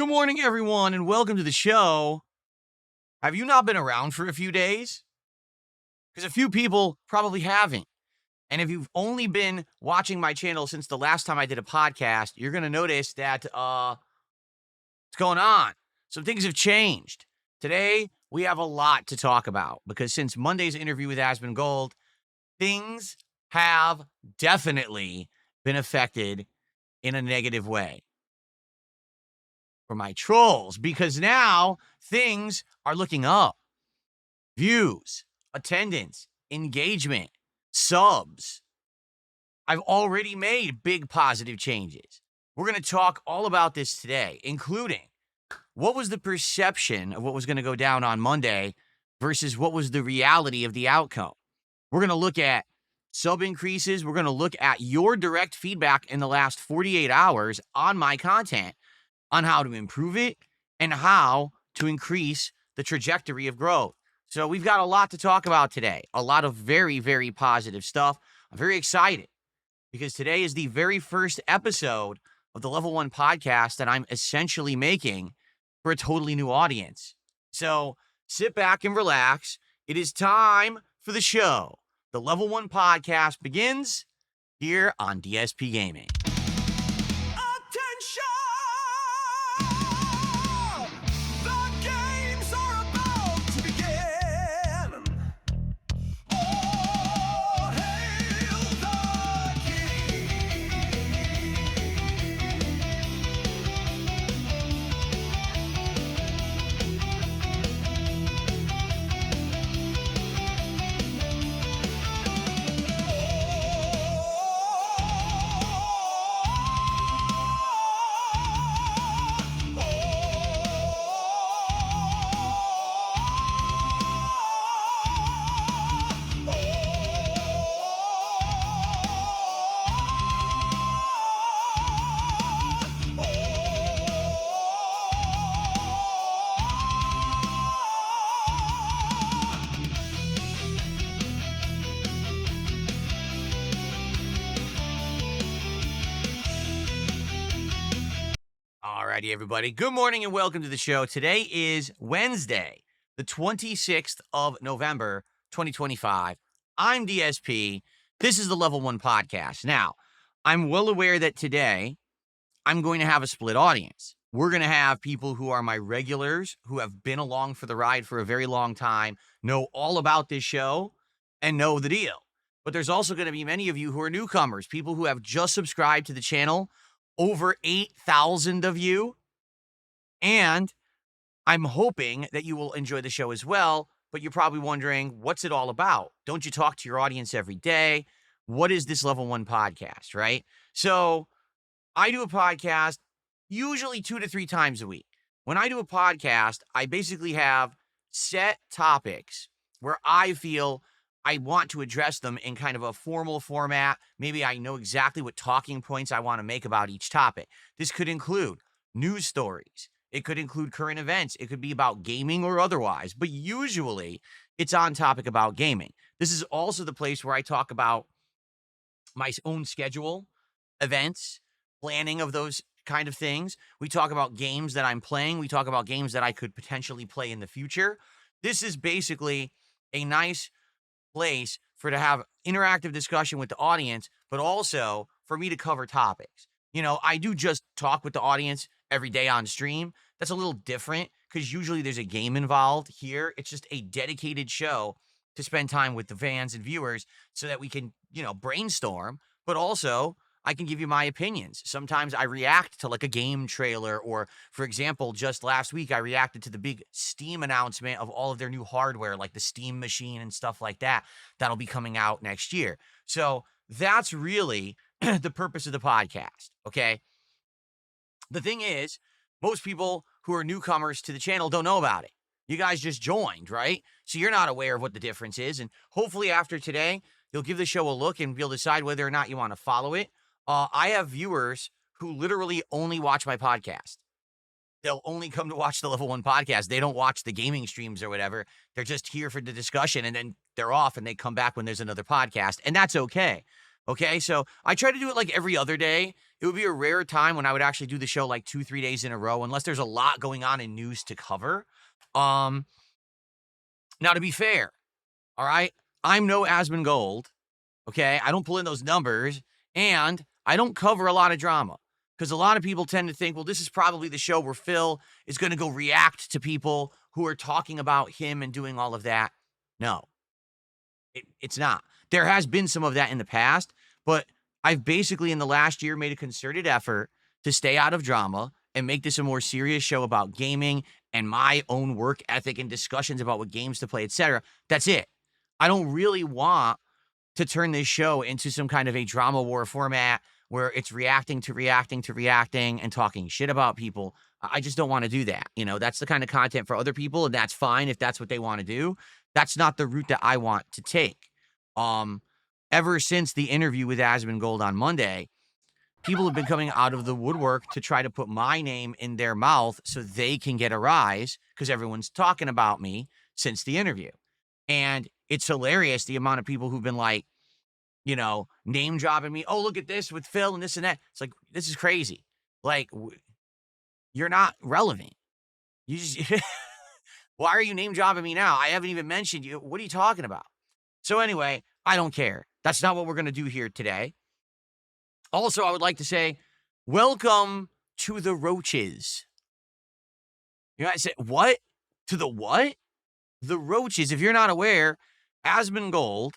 Good morning, everyone, and welcome to the show. Have you not been around for a few days? Because a few people probably haven't. And if you've only been watching my channel since the last time I did a podcast, you're going to notice that what's going on. Some things have changed. Today, we have a lot to talk about because since Monday's interview with Aspen Gold, things have definitely been affected in a negative way for my trolls, because now things are looking up. Views, attendance, engagement, subs. I've already made big positive changes. We're going to talk all about this today, including what was the perception of what was going to go down on Monday versus what was the reality of the outcome. We're going to look at sub increases. We're going to look at your direct feedback in the last 48 hours on my content, on how to improve it and how to increase the trajectory of growth. So we've got a lot to talk about today, a lot of very, very positive stuff. I'm very excited because today is the very first episode of the Level 1 podcast that I'm essentially making for a totally new audience. So sit back and relax. It is time for the show. The Level 1 podcast begins here on DSP Gaming. Alrighty, everybody. Good morning and welcome to the show. Today is Wednesday, the 26th of November, 2025. I'm DSP. This is the Level 1 podcast. Now, I'm well aware that today I'm going to have a split audience. We're going to have people who are my regulars, who have been along for the ride for a very long time, know all about this show, and know the deal. But there's also going to be many of you who are newcomers, people who have just subscribed to the channel, over 8,000 of you. And I'm hoping that you will enjoy the show as well, but you're probably wondering, what's it all about? Don't you talk to your audience every day? What is this Level 1 podcast, right? So I do a podcast usually 2 to 3 times a week. When I do a podcast, I basically have set topics where I feel I want to address them in kind of a formal format. Maybe I know exactly what talking points I want to make about each topic. This could include news stories. It could include current events. It could be about gaming or otherwise, but usually it's on topic about gaming. This is also the place where I talk about my own schedule, events, planning of those kind of things. We talk about games that I'm playing. We talk about games that I could potentially play in the future. This is basically a nice place for to have interactive discussion with the audience, but also for me to cover topics. You know, I do just talk with the audience every day on stream. That's a little different because usually there's a game involved. Here, it's just a dedicated show to spend time with the fans and viewers so that we can, brainstorm, but also I can give you my opinions. Sometimes I react to like a game trailer, or for example, just last week, I reacted to the big Steam announcement of all of their new hardware, like the Steam machine and stuff like that, that'll be coming out next year. So that's really the purpose of the podcast. Okay. The thing is, most people who are newcomers to the channel don't know about it. You guys just joined, right? So you're not aware of what the difference is. And hopefully after today, you'll give the show a look and you'll decide whether or not you want to follow it. I have viewers who literally only watch my podcast. They'll only come to watch the Level 1 podcast. They don't watch the gaming streams or whatever. They're just here for the discussion, and then they're off and they come back when there's another podcast, and that's okay. Okay, so I try to do it like every other day. It would be a rare time when I would actually do the show like 2-3 days in a row, unless there's a lot going on in news to cover. Um, Now, to be fair, all right, I'm no Asmongold, okay? I don't pull in those numbers, and I don't cover a lot of drama because a lot of people tend to think, well, this is probably the show where Phil is going to go react to people who are talking about him and doing all of that. No, it's not. There has been some of that in the past, but I've basically in the last year made a concerted effort to stay out of drama and make this a more serious show about gaming and my own work ethic and discussions about what games to play, etc. That's it. I don't really want to turn this show into some kind of a drama war format where it's reacting to reacting to reacting and talking shit about people. I just don't want to do that. That's the kind of content for other people, and that's fine if that's what they want to do. That's not the route that I want to take. Ever since the interview with Asmongold on Monday, people have been coming out of the woodwork to try to put my name in their mouth so they can get a rise because everyone's talking about me since the interview. And it's hilarious the amount of people who've been like, name dropping me. Oh, look at this with Phil and this and that. It's like, this is crazy. Like, you're not relevant. You just, why are you name dropping me now? I haven't even mentioned you. What are you talking about? So anyway, I don't care. That's not what we're going to do here today. Also, I would like to say, welcome to the Roaches. I said, what? To the what? The Roaches. If you're not aware, Asmongold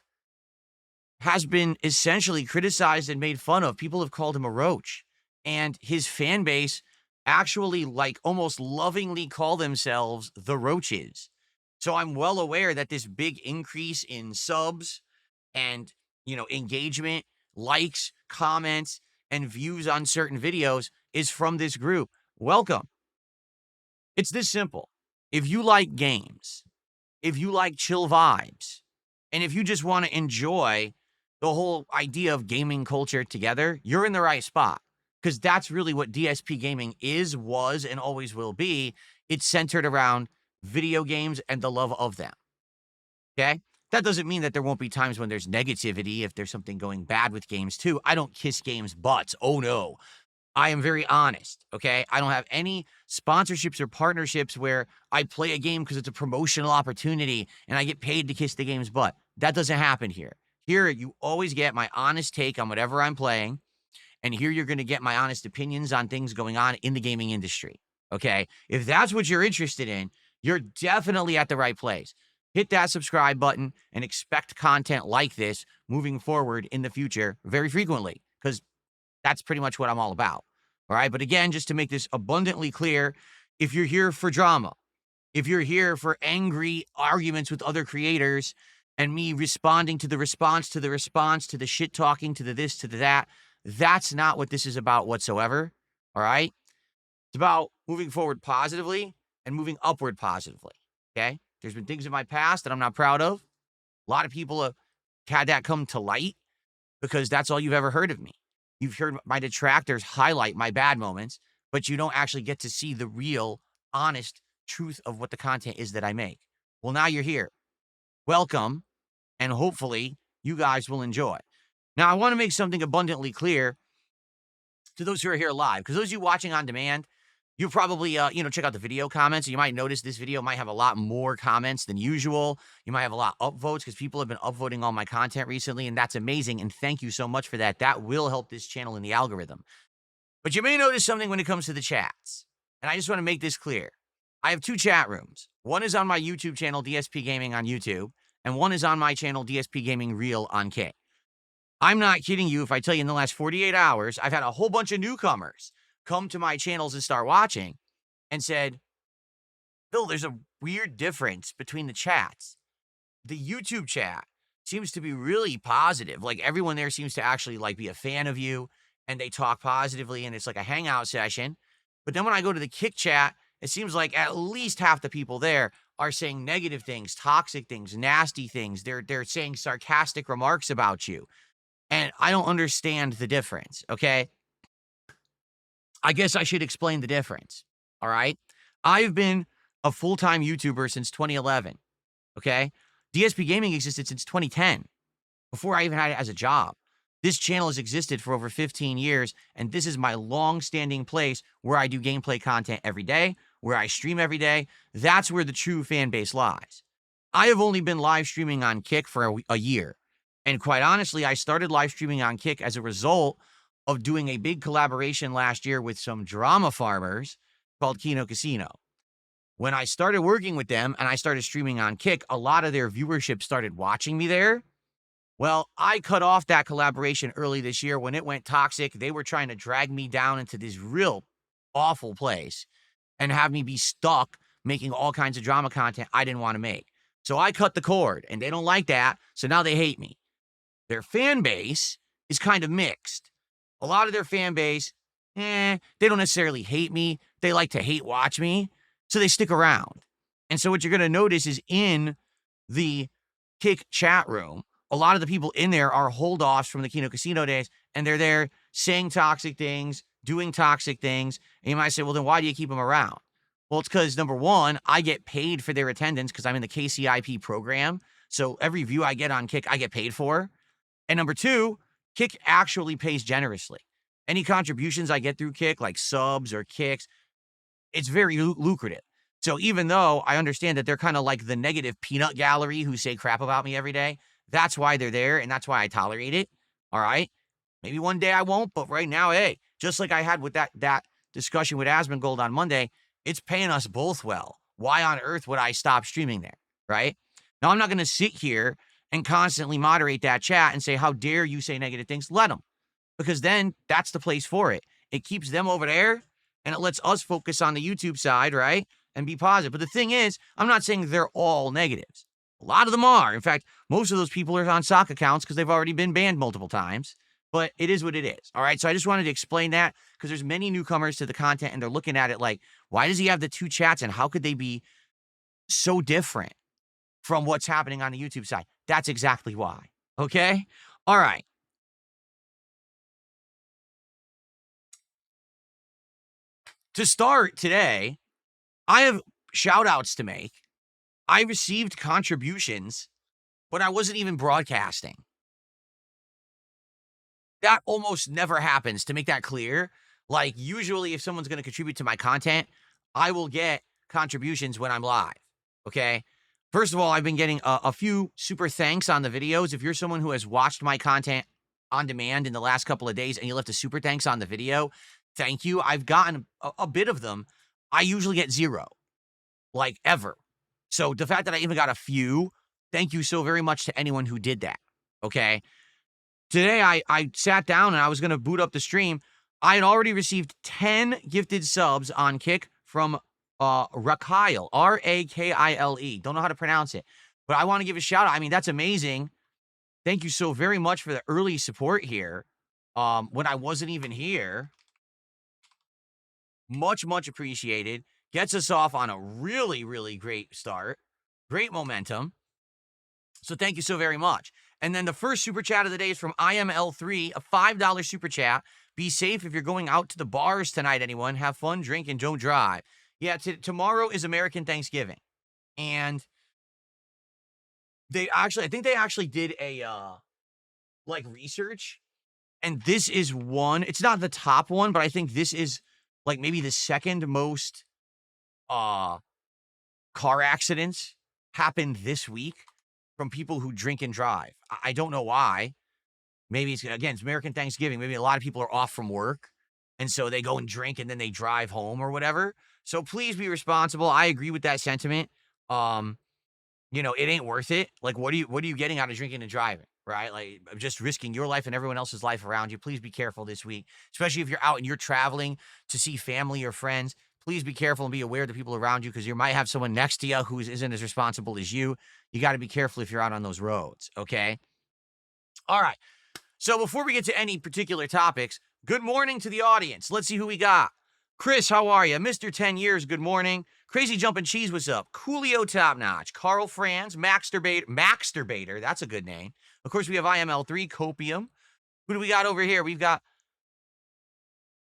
has been essentially criticized and made fun of. People have called him a roach. And his fan base actually almost lovingly call themselves the Roaches. So I'm well aware that this big increase in subs and, engagement, likes, comments, and views on certain videos is from this group. Welcome. It's this simple. If you like games, if you like chill vibes, and if you just want to enjoy the whole idea of gaming culture together, you're in the right spot. Because that's really what DSP Gaming is, was, and always will be. It's centered around video games and the love of them. Okay? That doesn't mean that there won't be times when there's negativity if there's something going bad with games too. I don't kiss games' butts. Oh no. I am very honest, okay? I don't have any sponsorships or partnerships where I play a game because it's a promotional opportunity and I get paid to kiss the game's butt. That doesn't happen here. Here, you always get my honest take on whatever I'm playing, and here you're going to get my honest opinions on things going on in the gaming industry, okay? If that's what you're interested in, you're definitely at the right place. Hit that subscribe button and expect content like this moving forward in the future very frequently, because that's pretty much what I'm all about. All right. But again, just to make this abundantly clear, if you're here for drama, if you're here for angry arguments with other creators and me responding to the response, to the response, to the shit talking, to the this, to the that, that's not what this is about whatsoever. All right. It's about moving forward positively and moving upward positively. Okay. There's been things in my past that I'm not proud of. A lot of people have had that come to light because that's all you've ever heard of me. You've heard my detractors highlight my bad moments, but you don't actually get to see the real, honest truth of what the content is that I make. Well, now you're here. Welcome, and hopefully you guys will enjoy. Now, I want to make something abundantly clear to those who are here live, because those of you watching on demand, you probably, check out the video comments. You might notice this video might have a lot more comments than usual. You might have a lot of upvotes because people have been upvoting all my content recently, and that's amazing. And thank you so much for that. That will help this channel in the algorithm. But you may notice something when it comes to the chats. And I just want to make this clear. I have two chat rooms. One is on my YouTube channel, DSP Gaming on YouTube, and one is on my channel, DSP Gaming Real on K. I'm not kidding you if I tell you in the last 48 hours, I've had a whole bunch of newcomers come to my channels and start watching and said, Phil, there's a weird difference between the chats. The YouTube chat seems to be really positive. Like everyone there seems to actually be a fan of you and they talk positively and it's like a hangout session. But then when I go to the Kick chat, it seems like at least half the people there are saying negative things, toxic things, nasty things. They're saying sarcastic remarks about you. And I don't understand the difference, okay? I guess I should explain the difference, all right? I've been a full-time YouTuber since 2011, okay? DSP Gaming existed since 2010, before I even had it as a job. This channel has existed for over 15 years, and this is my long-standing place where I do gameplay content every day, where I stream every day. That's where the true fan base lies. I have only been live streaming on Kick for a year. And quite honestly, I started live streaming on Kick as a result of doing a big collaboration last year with some drama farmers called Kino Casino. When I started working with them and I started streaming on Kick, a lot of their viewership started watching me there. Well, I cut off that collaboration early this year when it went toxic. They were trying to drag me down into this real awful place and have me be stuck making all kinds of drama content I didn't want to make. So I cut the cord, and they don't like that, so now they hate me. Their fan base is kind of mixed. A lot of their fan base, they don't necessarily hate me. They like to hate watch me, so they stick around. And so what you're going to notice is in the Kick chat room, a lot of the people in there are holdoffs from the Kino Casino days, and they're there saying toxic things, doing toxic things. And you might say, well, then why do you keep them around? Well, it's because, number one, I get paid for their attendance because I'm in the KCIP program. So every view I get on Kick, I get paid for. And number two, Kick actually pays generously. Any contributions I get through Kick, like subs or kicks, it's very lucrative. So even though I understand that they're kind of like the negative peanut gallery who say crap about me every day, that's why they're there, and that's why I tolerate it, all right? Maybe one day I won't, but right now, hey, just like I had with that discussion with Asmongold on Monday, it's paying us both well. Why on earth would I stop streaming there, right? Now, I'm not going to sit here and constantly moderate that chat and say, how dare you say negative things? Let them, because then that's the place for it. It keeps them over there, and it lets us focus on the YouTube side, right, and be positive. But the thing is, I'm not saying they're all negatives. A lot of them are. In fact, most of those people are on sock accounts because they've already been banned multiple times. But it is what it is. All right. So I just wanted to explain that because there's many newcomers to the content and they're looking at it like, why does he have the two chats and how could they be so different from what's happening on the YouTube side? That's exactly why. Okay. All right. To start today, I have shout outs to make. I received contributions, but I wasn't even broadcasting. That almost never happens, to make that clear. Like, usually if someone's going to contribute to my content, I will get contributions when I'm live, okay? First of all, I've been getting a few super thanks on the videos. If you're someone who has watched my content on demand in the last couple of days and you left a super thanks on the video, thank you. I've gotten a bit of them. I usually get zero, like ever. So the fact that I even got a few, thank you so very much to anyone who did that, okay? Today, I sat down and I was going to boot up the stream. I had already received 10 gifted subs on Kick from Rakile, Rakile. Don't know how to pronounce it, but I want to give a shout out. I mean, that's amazing. Thank you so very much for the early support here when I wasn't even here. Much, much appreciated. Gets us off on a really, really great start. Great momentum. So thank you so very much. And then the first super chat of the day is from IML3, a $5 super chat. Be safe if you're going out to the bars tonight, anyone. Have fun, drink, and don't drive. Yeah, tomorrow is American Thanksgiving. And I think they actually did a, like, research. And this is one, it's not the top one, but I think this is, like, maybe the second most, car accidents happened this week from people who drink and drive. I don't know why. Maybe it's American Thanksgiving. Maybe a lot of people are off from work, and so they go and drink and then they drive home or whatever. So please be responsible. I agree with that sentiment. It ain't worth it. Like, what are you getting out of drinking and driving, right? Like, just risking your life and everyone else's life around you. Please be careful this week, especially if you're out and you're traveling to see family or friends. Please be careful and be aware of the people around you because you might have someone next to you who isn't as responsible as you. You got to be careful if you're out on those roads, okay? All right. So before we get to any particular topics, good morning to the audience. Let's see who we got. Chris, how are you? Mr. 10 Years, good morning. Crazy Jumpin' Cheese, what's up? Coolio Top Notch. Carl Franz, Maxterbator, that's a good name. Of course, we have IML3, Copium. Who do we got over here? We've got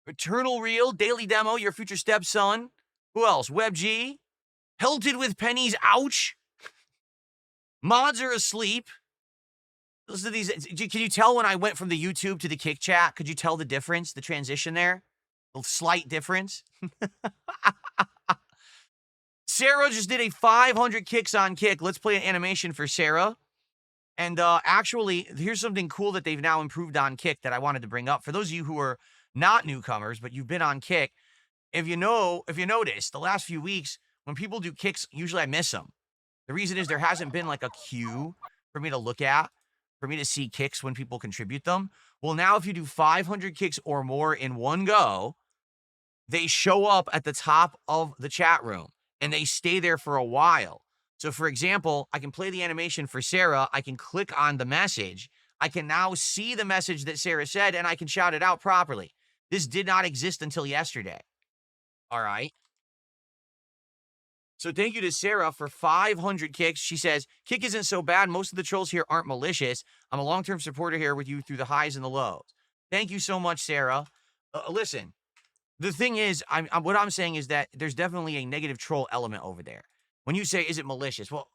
Eternal Real, Daily Demo, Your Future Stepson. Who else? WebG. Pelted with Pennies, ouch. Mods are asleep. Listen to these. Can you tell when I went from the YouTube to the Kick chat? Could you tell the difference, the transition there? A slight difference. Sarah just did a 500 kicks on Kick. Let's play an animation for Sarah. And actually, here's something cool that they've now improved on Kick that I wanted to bring up. For those of you who are not newcomers, but you've been on Kick, if you notice, the last few weeks, when people do kicks, usually I miss them. The reason is there hasn't been like a queue for me to look at, for me to see kicks when people contribute them. Well, now if you do 500 kicks or more in one go, they show up at the top of the chat room and they stay there for a while. So for example, I can play the animation for Sarah. I can click on the message. I can now see the message that Sarah said and I can shout it out properly. This did not exist until yesterday. All right. So thank you to Sarah for 500 kicks. She says, Kick isn't so bad. Most of the trolls here aren't malicious. I'm a long-term supporter here with you through the highs and the lows. Thank you so much, Sarah. Listen, the thing is, what I'm saying is that there's definitely a negative troll element over there. When you say, is it malicious? Well,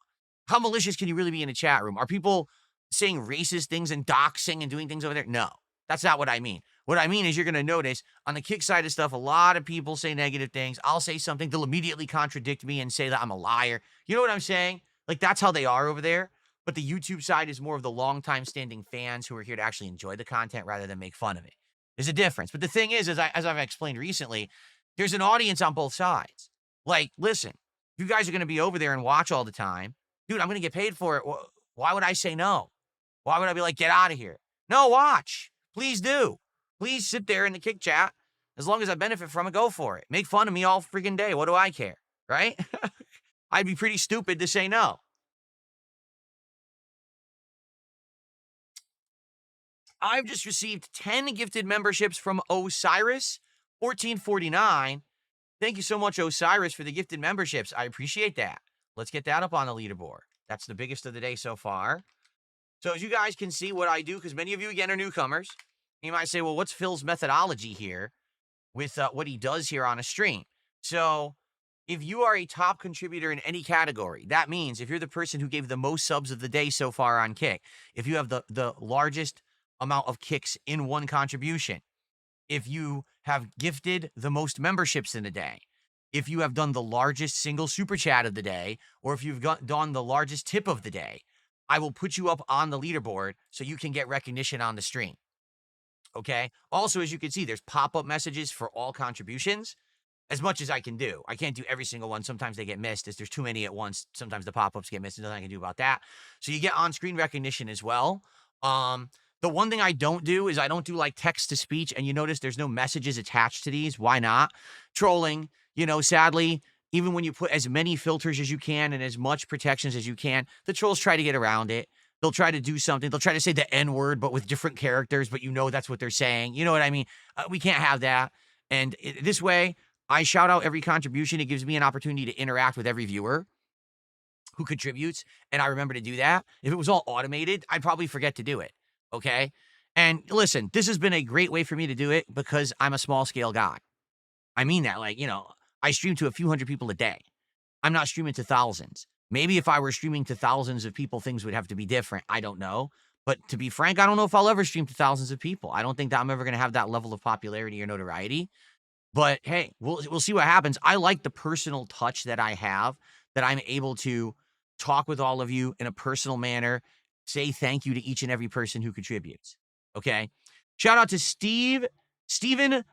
how malicious can you really be in a chat room? Are people saying racist things and doxing and doing things over there? No, that's not what I mean. What I mean is you're going to notice on the Kick side of stuff, a lot of people say negative things. I'll say something, they'll immediately contradict me and say that I'm a liar. You know what I'm saying? Like, that's how they are over there. But the YouTube side is more of the long-time standing fans who are here to actually enjoy the content rather than make fun of it. There's a difference. But the thing is, as I've explained recently, there's an audience on both sides. Like, listen, if you guys are going to be over there and watch all the time, dude, I'm going to get paid for it. Why would I say no? Why would I be like, get out of here? No, watch. Please do. Please sit there in the Kick chat. As long as I benefit from it, go for it. Make fun of me all freaking day. What do I care? Right? I'd be pretty stupid to say no. I've just received 10 gifted memberships from Osiris, 1449. Thank you so much, Osiris, for the gifted memberships. I appreciate that. Let's get that up on the leaderboard. That's the biggest of the day so far. So as you guys can see what I do, because many of you, again, are newcomers, you might say, well, what's Phil's methodology here with what he does here on a stream? So if you are a top contributor in any category, that means if you're the person who gave the most subs of the day so far on Kick, if you have the largest amount of kicks in one contribution, if you have gifted the most memberships in a day, if you have done the largest single super chat of the day, or if you've done the largest tip of the day, I will put you up on the leaderboard so you can get recognition on the stream. Okay? Also, as you can see, there's pop-up messages for all contributions, as much as I can do. I can't do every single one. Sometimes they get missed. If there's too many at once, sometimes the pop-ups get missed. There's nothing I can do about that. So you get on-screen recognition as well. The one thing I don't do is I don't do like text-to-speech, and you notice there's no messages attached to these. Why not? Trolling, sadly, even when you put as many filters as you can and as much protections as you can, the trolls try to get around it. They'll try to do something. They'll try to say the N-word, but with different characters, but that's what they're saying. You know what I mean? We can't have that. And this way, I shout out every contribution. It gives me an opportunity to interact with every viewer who contributes, and I remember to do that. If it was all automated, I'd probably forget to do it. Okay? And listen, this has been a great way for me to do it because I'm a small-scale guy. I mean that. I stream to a few hundred people a day. I'm not streaming to thousands. Maybe if I were streaming to thousands of people, things would have to be different. I don't know. But to be frank, I don't know if I'll ever stream to thousands of people. I don't think that I'm ever going to have that level of popularity or notoriety. But hey, we'll see what happens. I like the personal touch that I have, that I'm able to talk with all of you in a personal manner, say thank you to each and every person who contributes. Okay? Shout out to Steven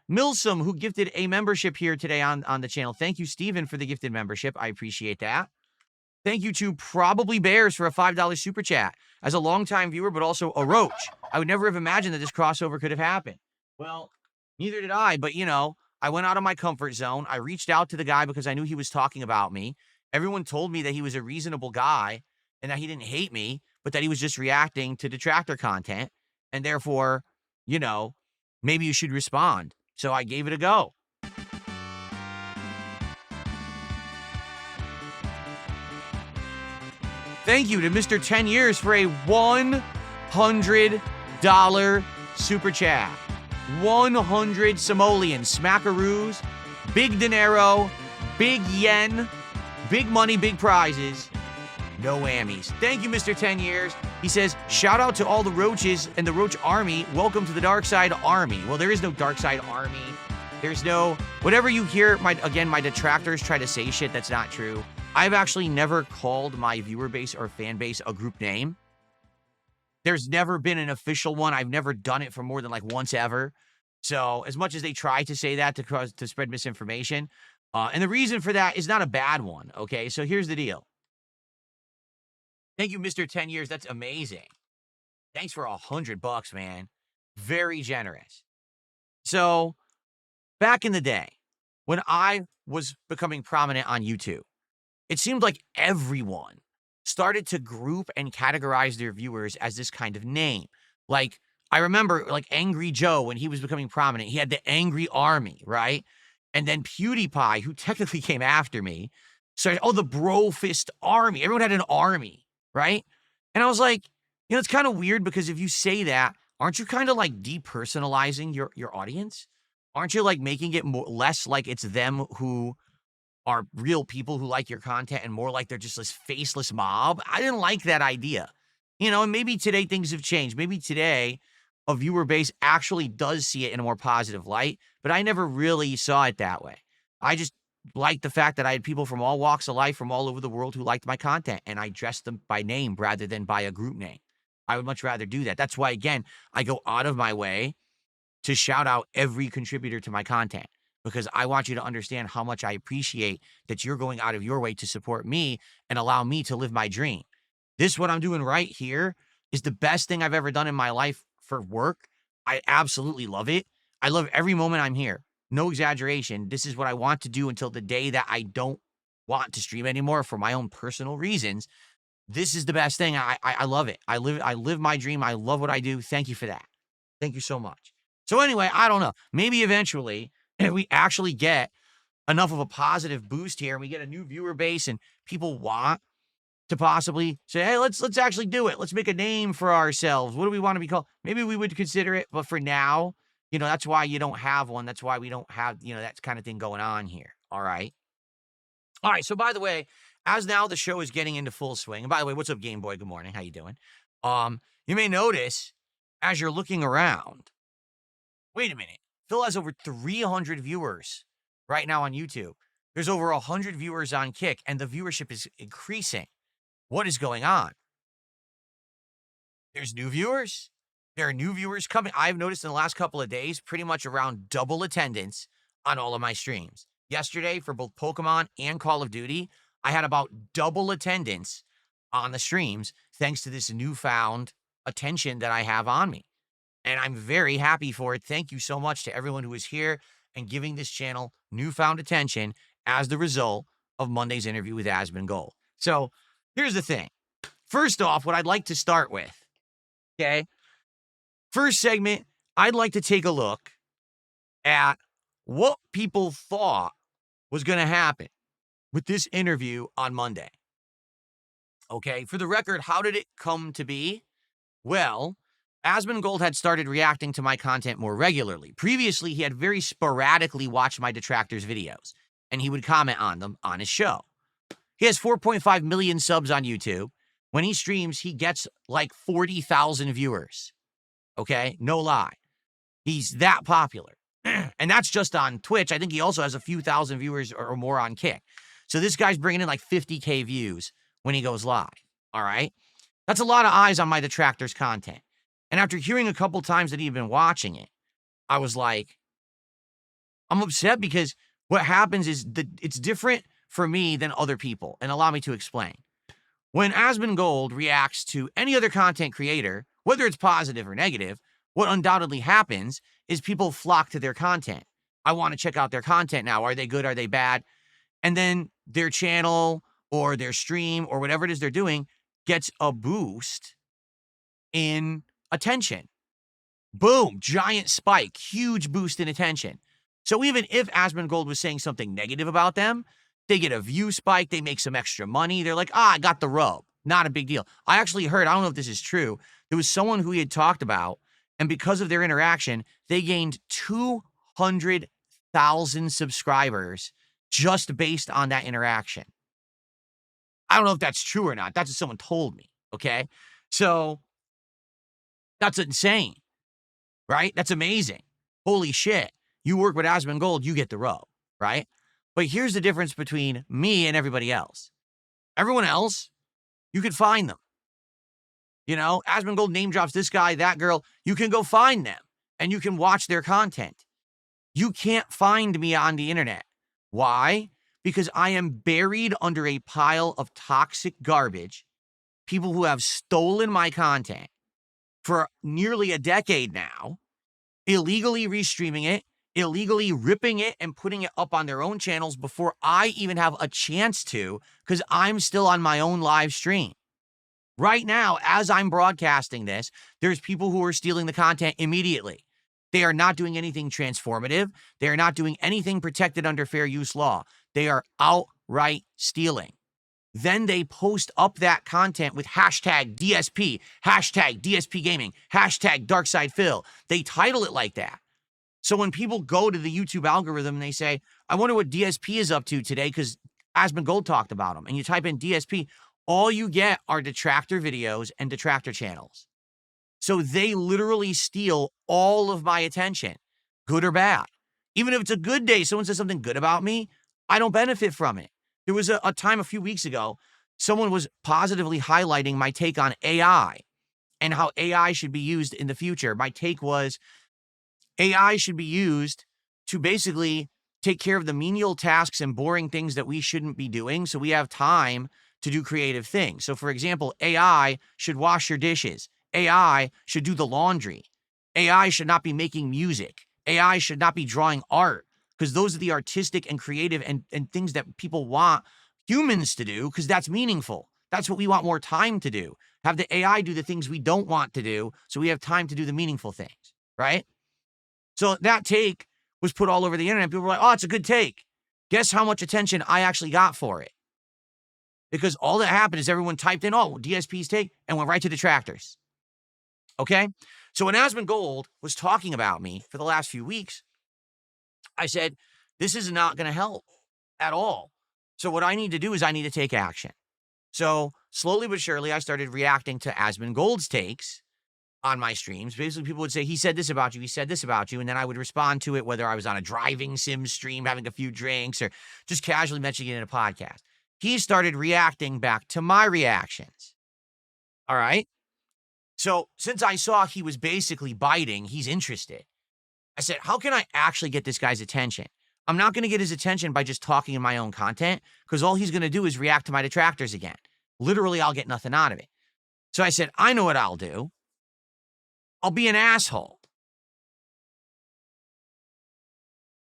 Milsom, who gifted a membership here today on the channel. Thank you, Steven, for the gifted membership. I appreciate that. Thank you to Probably Bears for a $5 super chat. As a longtime viewer, but also a roach, I would never have imagined that this crossover could have happened. Well, neither did I, but I went out of my comfort zone. I reached out to the guy because I knew he was talking about me. Everyone told me that he was a reasonable guy and that he didn't hate me, but that he was just reacting to detractor content. And therefore, maybe you should respond. So I gave it a go. Thank you to Mr. 10 Years for a $100 super chat. 100 simoleons, smackaroos, big dinero, big yen, big money, big prizes, no whammies. Thank you, Mr. 10 Years. He says, shout out to all the roaches and the roach army. Welcome to the dark side army. Well, there is no dark side army. There's no, whatever you hear, my detractors try to say shit that's not true. I've actually never called my viewer base or fan base a group name. There's never been an official one. I've never done it for more than like once ever. So as much as they try to say that to spread misinformation, and the reason for that is not a bad one, okay? So here's the deal. Thank you, Mr. 10 Years. That's amazing. Thanks for $100, man. Very generous. So back in the day, when I was becoming prominent on YouTube, it seemed like everyone started to group and categorize their viewers as this kind of name. Like, I remember, like, Angry Joe, when he was becoming prominent, he had the Angry Army, right? And then PewDiePie, who technically came after me, started, oh, the Bro Fist Army. Everyone had an army, right? And I was like, you know, it's kind of weird because if you say that, aren't you kind of like depersonalizing your audience? Aren't you like making it less like it's them who are real people who like your content and more like they're just this faceless mob? I didn't like that idea. You know, and maybe today things have changed. Maybe today a viewer base actually does see it in a more positive light, but I never really saw it that way. I just liked the fact that I had people from all walks of life from all over the world who liked my content, and I dressed them by name rather than by a group name. I would much rather do that. That's why, again, I go out of my way to shout out every contributor to my content, because I want you to understand how much I appreciate that you're going out of your way to support me and allow me to live my dream. This, what I'm doing right here, is the best thing I've ever done in my life for work. I absolutely love it. I love every moment I'm here. No exaggeration. This is what I want to do until the day that I don't want to stream anymore for my own personal reasons. This is the best thing. I love it. I live my dream. I love what I do. Thank you for that. Thank you so much. So anyway, I don't know. Maybe eventually we actually get enough of a positive boost here and we get a new viewer base and people want to possibly say, hey, let's actually do it. Let's make a name for ourselves. What do we want to be called? Maybe we would consider it. But for now, you know, that's why you don't have one. That's why we don't have, you know, that kind of thing going on here. All right. All right. So by the way, as now the show is getting into full swing. And by the way, what's up, Game Boy? Good morning. How you doing? You may notice as you're looking around, wait a minute. Phil has over 300 viewers right now on YouTube. There's over 100 viewers on Kick, and the viewership is increasing. What is going on? There's new viewers. There are new viewers coming. I've noticed in the last couple of days, pretty much around double attendance on all of my streams. Yesterday, for both Pokemon and Call of Duty, I had about double attendance on the streams thanks to this newfound attention that I have on me. And I'm very happy for it. Thank you so much to everyone who is here and giving this channel newfound attention as the result of Monday's interview with Asmongold. So here's the thing. First off, what I'd like to start with, okay? First segment, I'd like to take a look at what people thought was going to happen with this interview on Monday. Okay, for the record, how did it come to be? Well, Asmongold had started reacting to my content more regularly. Previously, he had very sporadically watched my detractors' videos, and he would comment on them on his show. He has 4.5 million subs on YouTube. When he streams, he gets like 40,000 viewers. Okay, no lie. He's that popular. And that's just on Twitch. I think he also has a few thousand viewers or more on Kick. So this guy's bringing in like 50K views when he goes live. All right? That's a lot of eyes on my detractors' content. And after hearing a couple times that he'd been watching it, I was like, I'm upset because what happens is that it's different for me than other people. And allow me to explain. When Asmongold reacts to any other content creator, whether it's positive or negative, what undoubtedly happens is people flock to their content. I want to check out their content now. Are they good? Are they bad? And then their channel or their stream or whatever it is they're doing gets a boost in attention. Boom, giant spike, huge boost in attention. So even if Asmongold was saying something negative about them, they get a view spike, they make some extra money. They're like, I got the rub. Not a big deal. I actually heard, I don't know if this is true, there was someone who he had talked about, and because of their interaction, they gained 200,000 subscribers just based on that interaction. I don't know if that's true or not. That's what someone told me, okay? So that's insane, right? That's amazing. Holy shit. You work with Asmongold, you get the rub, right? But here's the difference between me and everybody else. Everyone else, you can find them. You know, Asmongold name drops this guy, that girl. You can go find them and you can watch their content. You can't find me on the internet. Why? Because I am buried under a pile of toxic garbage, people who have stolen my content for nearly a decade now, illegally restreaming it, illegally ripping it and putting it up on their own channels before I even have a chance to, because I'm still on my own live stream. Right now, as I'm broadcasting this, there's people who are stealing the content immediately. They are not doing anything transformative. They are not doing anything protected under fair use law. They are outright stealing. Then they post up that content with hashtag DSP, hashtag DSPGaming, hashtag DarkSidePhil. They title it like that. So when people go to the YouTube algorithm and they say, I wonder what DSP is up to today because Asmongold talked about him, and you type in DSP, all you get are detractor videos and detractor channels. So they literally steal all of my attention, good or bad. Even if it's a good day, someone says something good about me, I don't benefit from it. There was a time a few weeks ago, someone was positively highlighting my take on AI and how AI should be used in the future. My take was AI should be used to basically take care of the menial tasks and boring things that we shouldn't be doing so we have time to do creative things. So, for example, AI should wash your dishes. AI should do the laundry. AI should not be making music. AI should not be drawing art because those are the artistic and creative and things that people want humans to do because that's meaningful. That's what we want more time to do. Have the AI do the things we don't want to do so we have time to do the meaningful things, right? So that take was put all over the internet. People were like, oh, it's a good take. Guess how much attention I actually got for it? Because all that happened is everyone typed in, oh, DSP's take, and went right to detractors. Okay? So when Asmongold was talking about me for the last few weeks, I said, this is not going to help at all. So what I need to do is I need to take action. So slowly but surely, I started reacting to Asmongold's takes on my streams. Basically, people would say, he said this about you, he said this about you, and then I would respond to it, whether I was on a driving sim stream, having a few drinks, or just casually mentioning it in a podcast. He started reacting back to my reactions. All right? So since I saw he was basically biting, he's interested. I said, how can I actually get this guy's attention? I'm not going to get his attention by just talking in my own content, because all he's going to do is react to my detractors again. Literally, I'll get nothing out of it. So I said, I know what I'll do. I'll be an asshole.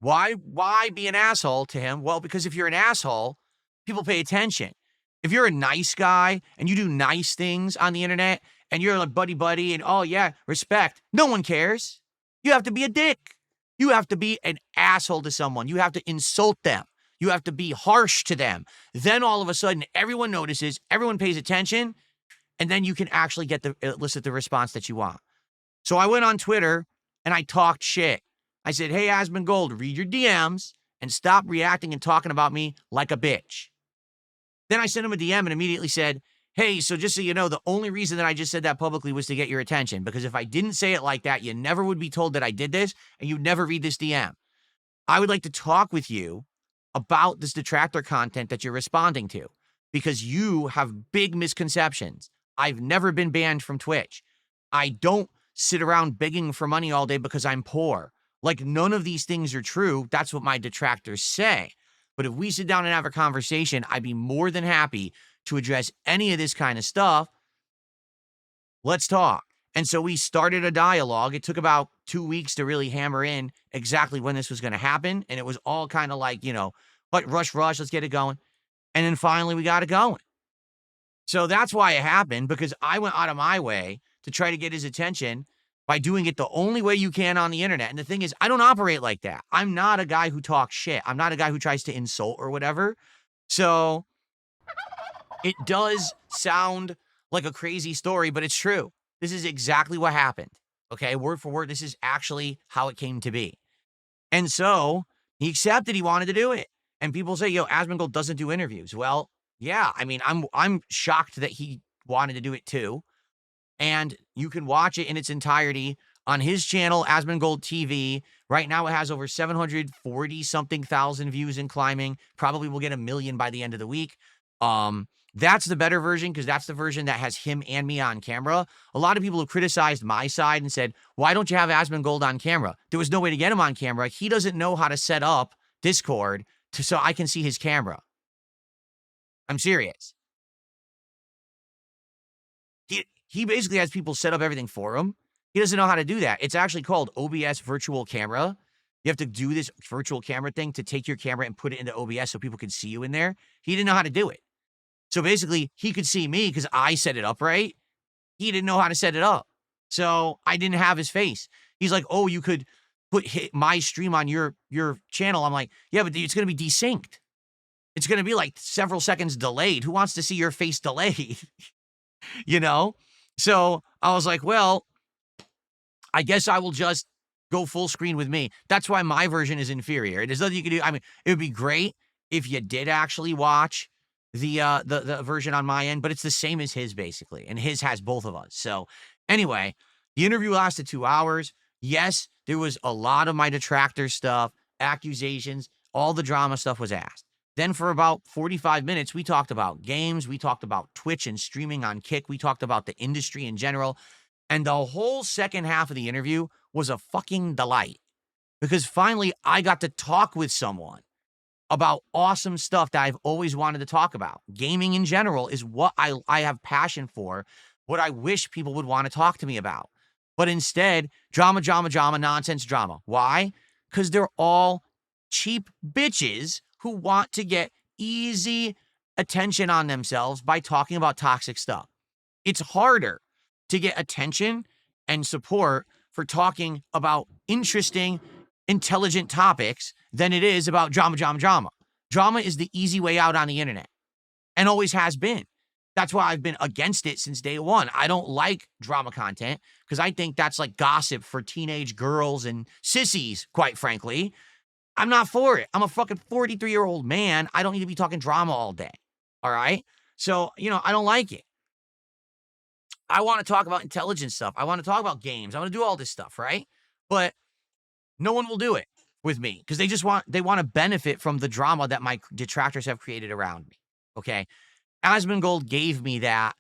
Why be an asshole to him? Well, because if you're an asshole, people pay attention. If you're a nice guy and you do nice things on the internet and you're like buddy and oh yeah, respect, no one cares. You have to be a dick. You have to be an asshole to someone. You have to insult them. You have to be harsh to them. Then all of a sudden, everyone notices, everyone pays attention, and then you can actually get elicit the response that you want. So I went on Twitter and I talked shit. I said, hey, Asmongold, read your DMs and stop reacting and talking about me like a bitch. Then I sent him a DM and immediately said, hey, so just so you know, the only reason that I just said that publicly was to get your attention, because if I didn't say it like that, you never would be told that I did this and you'd never read this DM. I would like to talk with you about this detractor content that you're responding to because you have big misconceptions. I've never been banned from Twitch. I don't sit around begging for money all day because I'm poor. Like, none of these things are true. That's what my detractors say. But if we sit down and have a conversation, I'd be more than happy to address any of this kind of stuff. Let's talk. And so we started a dialogue. It took about 2 weeks to really hammer in exactly when this was going to happen. And it was all kind of like, but rush, let's get it going. And then finally we got it going. So that's why it happened, because I went out of my way to try to get his attention by doing it the only way you can on the internet. And the thing is, I don't operate like that. I'm not a guy who talks shit. I'm not a guy who tries to insult or whatever. So it does sound like a crazy story, but it's true. This is exactly what happened. Okay, word for word, this is actually how it came to be. And so he accepted he wanted to do it. And people say, yo, Asmongold doesn't do interviews. Well, yeah, I mean, I'm shocked that he wanted to do it too. and you can watch it in its entirety on his channel, Asmongold TV. Right now, it has over 740 something thousand views and climbing. Probably will get 1 million by the end of the week. That's the better version because that's the version that has him and me on camera. A lot of people have criticized my side and said, why don't you have Asmongold on camera? There was no way to get him on camera. He doesn't know how to set up Discord so I can see his camera. I'm serious. He basically has people set up everything for him. He doesn't know how to do that. It's actually called OBS virtual camera. You have to do this virtual camera thing to take your camera and put it into OBS so people can see you in there. He didn't know how to do it. So basically, he could see me because I set it up right. He didn't know how to set it up. So I didn't have his face. He's like, oh, you could put my stream on your channel. I'm like, yeah, but it's going to be desynced. It's going to be like several seconds delayed. Who wants to see your face delayed? You know? So I was like, well, I guess I will just go full screen with me. That's why my version is inferior. There's nothing you can do. I mean, it would be great if you did actually watch the version on my end, but it's the same as his basically, and his has both of us. So anyway, the interview lasted 2 hours. Yes, there was a lot of my detractor stuff, accusations, all the drama stuff was asked. Then for about 45 minutes, we talked about games. We talked about Twitch and streaming on Kick. We talked about the industry in general. And the whole second half of the interview was a fucking delight because finally I got to talk with someone about awesome stuff that I've always wanted to talk about. Gaming in general is what I have passion for, what I wish people would want to talk to me about. But instead, drama, nonsense drama. Why? Because they're all cheap bitches who want to get easy attention on themselves by talking about toxic stuff. It's harder to get attention and support for talking about interesting, intelligent topics than it is about drama. Drama is the easy way out on the internet and always has been. That's why I've been against it since day one. I don't like drama content because I think that's like gossip for teenage girls and sissies, quite frankly. I'm not for it. I'm a fucking 43-year-old man. I don't need to be talking drama all day. All right? So, I don't like it. I want to talk about intelligent stuff. I want to talk about games. I want to do all this stuff, right? But no one will do it with me because they want to benefit from the drama that my detractors have created around me. Okay? Asmongold gave me that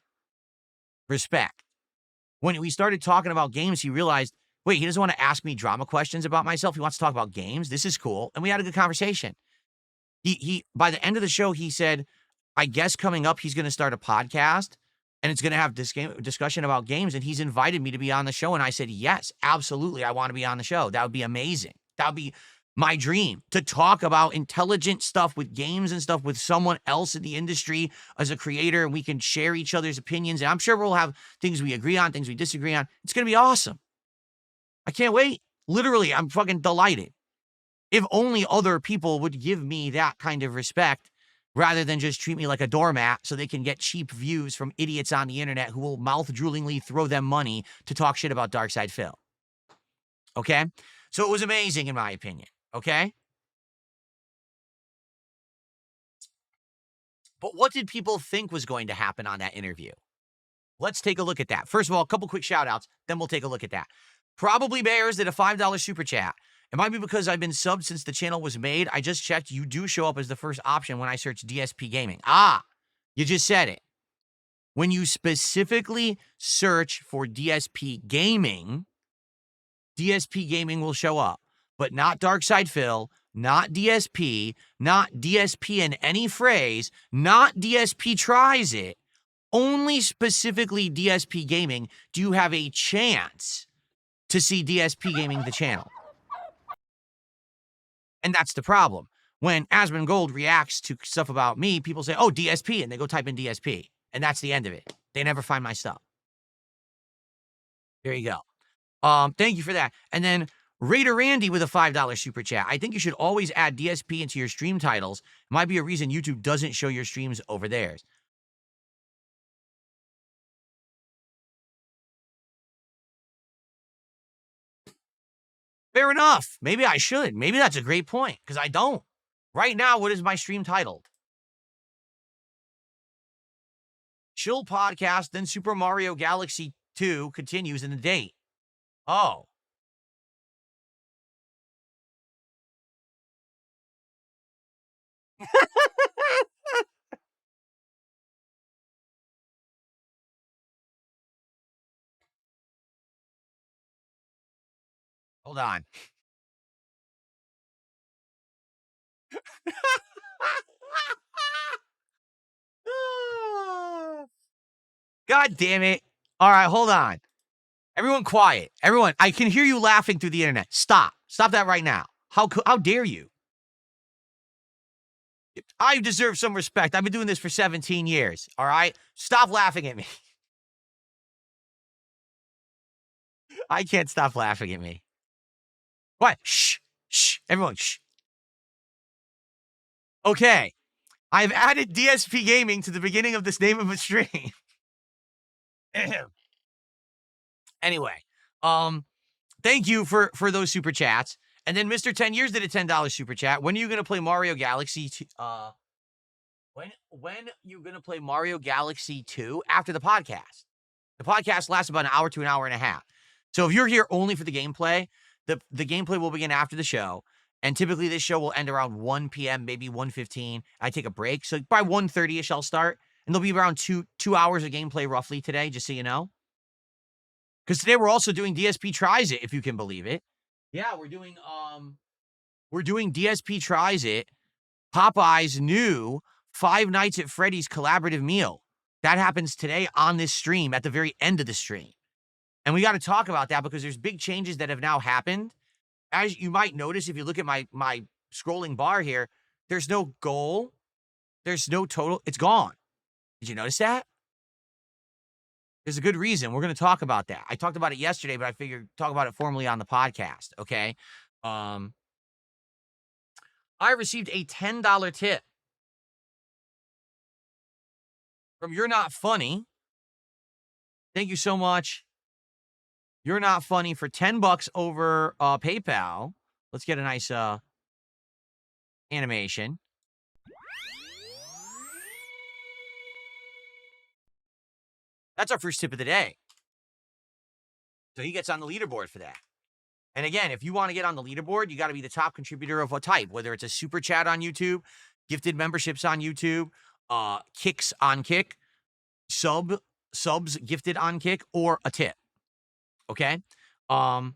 respect. When we started talking about games, he realized, wait, he doesn't want to ask me drama questions about myself. He wants to talk about games. This is cool. And we had a good conversation. He by the end of the show, he said, I guess coming up, he's going to start a podcast and it's going to have this discussion about games. And he's invited me to be on the show. And I said, yes, absolutely. I want to be on the show. That would be amazing. That would be my dream, to talk about intelligent stuff with games and stuff with someone else in the industry as a creator. And we can share each other's opinions. And I'm sure we'll have things we agree on, things we disagree on. It's going to be awesome. I can't wait. Literally, I'm fucking delighted. If only other people would give me that kind of respect rather than just treat me like a doormat so they can get cheap views from idiots on the internet who will mouth-droolingly throw them money to talk shit about Darkside Phil. Okay? So it was amazing in my opinion. Okay? But what did people think was going to happen on that interview? Let's take a look at that. First of all, a couple quick shout-outs, then we'll take a look at that. Probably Bears did a $5 super chat. It might be because I've been subbed since the channel was made. I just checked. You do show up as the first option when I search DSPGaming. You just said it. When you specifically search for DSPGaming, DSPGaming will show up. But not Darkside Phil, not DSP, not DSP in any phrase, not DSP tries it. Only specifically DSP Gaming do you have a chance to see DSP Gaming, the channel. And that's the problem. When Asmongold reacts to stuff about me, people say, oh, DSP, and they go type in DSP. And that's the end of it. They never find my stuff. There you go. Thank you for that. And then Raider Randy with a $5 super chat. I think you should always add DSP into your stream titles. It might be a reason YouTube doesn't show your streams over theirs. Fair enough. Maybe I should. Maybe that's a great point, because I don't. Right now, what is my stream titled? Chill Podcast, then Super Mario Galaxy 2 continues in the date. Oh. Hold on. God damn it. All right, hold on. Everyone quiet. Everyone, I can hear you laughing through the internet. Stop. Stop that right now. How dare you? I deserve some respect. I've been doing this for 17 years, all right? Stop laughing at me. I can't stop laughing at me. What? Shh. Shh. Everyone, shh. Okay. I've added DSP Gaming to the beginning of this name of a stream. Anyway, thank you for those super chats. And then Mr. 10 Years did a $10 super chat. When are you going to play Mario Galaxy 2? When you going to play Mario Galaxy 2 after the podcast? The podcast lasts about an hour to an hour and a half. So if you're here only for the gameplay, the gameplay will begin after the show. And typically this show will end around 1 p.m., maybe 1:15. I take a break. So by 1:30-ish, I'll start. And there'll be around two hours of gameplay roughly today, just so you know. Because today we're also doing DSP Tries It, if you can believe it. Yeah, we're doing DSP Tries It, Popeye's new Five Nights at Freddy's collaborative meal. That happens today on this stream at the very end of the stream. And we got to talk about that because there's big changes that have now happened. As you might notice, if you look at my scrolling bar here, there's no goal. There's no total. It's gone. Did you notice that? There's a good reason. We're going to talk about that. I talked about it yesterday, but I figured talk about it formally on the podcast, okay? I received a $10 tip from You're Not Funny. Thank you so much. You're Not Funny for $10 over PayPal. Let's get a nice animation. That's our first tip of the day. So he gets on the leaderboard for that. And again, if you want to get on the leaderboard, you got to be the top contributor of a type, whether it's a super chat on YouTube, gifted memberships on YouTube, kicks on Kick, subs gifted on Kick, or a tip. Okay? So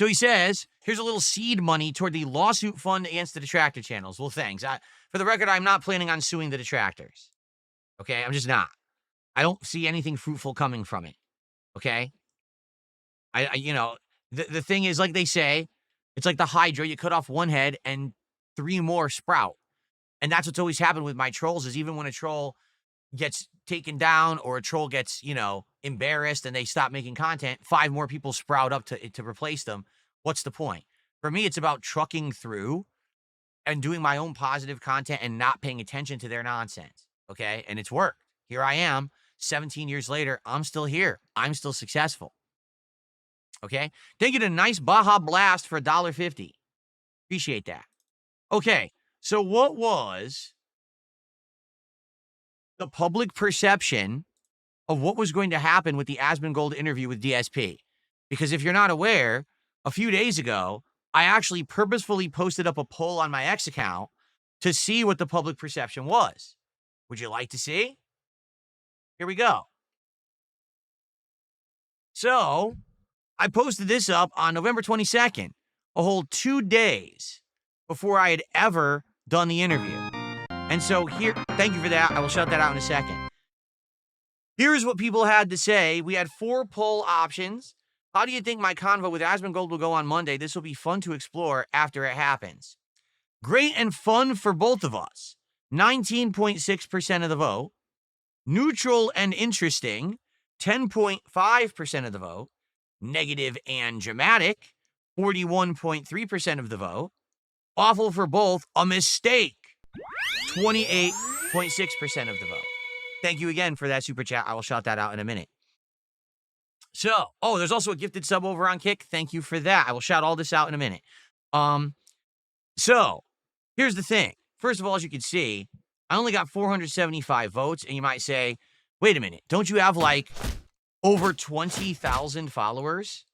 he says, here's a little seed money toward the lawsuit fund against the detractor channels. Well, thanks. For the record, I'm not planning on suing the detractors. Okay? I'm just not. I don't see anything fruitful coming from it. Okay? The thing is, like they say, it's like the Hydra. You cut off one head and 3 more sprout. And that's what's always happened with my trolls is even when a troll gets taken down or a troll gets, embarrassed and they stop making content, 5 more people sprout up to replace them. What's the point? For me, it's about trucking through and doing my own positive content and not paying attention to their nonsense. Okay? And it's worked. Here I am, 17 years later. I'm still here. I'm still successful. Okay? Thank you to Nice Baja Blast for $1.50. Appreciate that. Okay. So what was the public perception of what was going to happen with the Asmongold interview with DSP? Because if you're not aware, a few days ago, I actually purposefully posted up a poll on my X account to see what the public perception was. Would you like to see? Here we go. So I posted this up on November 22nd, a whole 2 days before I had ever done the interview. And so here, thank you for that. I will shout that out in a second. Here's what people had to say. We had 4 poll options. How do you think my convo with Asmongold will go on Monday? This will be fun to explore after it happens. Great and fun for both of us. 19.6% of the vote. Neutral and interesting. 10.5% of the vote. Negative and dramatic. 41.3% of the vote. Awful for both. A mistake. 28.6% of the vote. Thank you again for that super chat. I will shout that out in a minute. So, there's also a gifted sub over on Kick. Thank you for that. I will shout all this out in a minute. So, here's the thing. First of all, as you can see, I only got 475 votes, and you might say, Wait a minute. Don't you have like over 20,000 followers?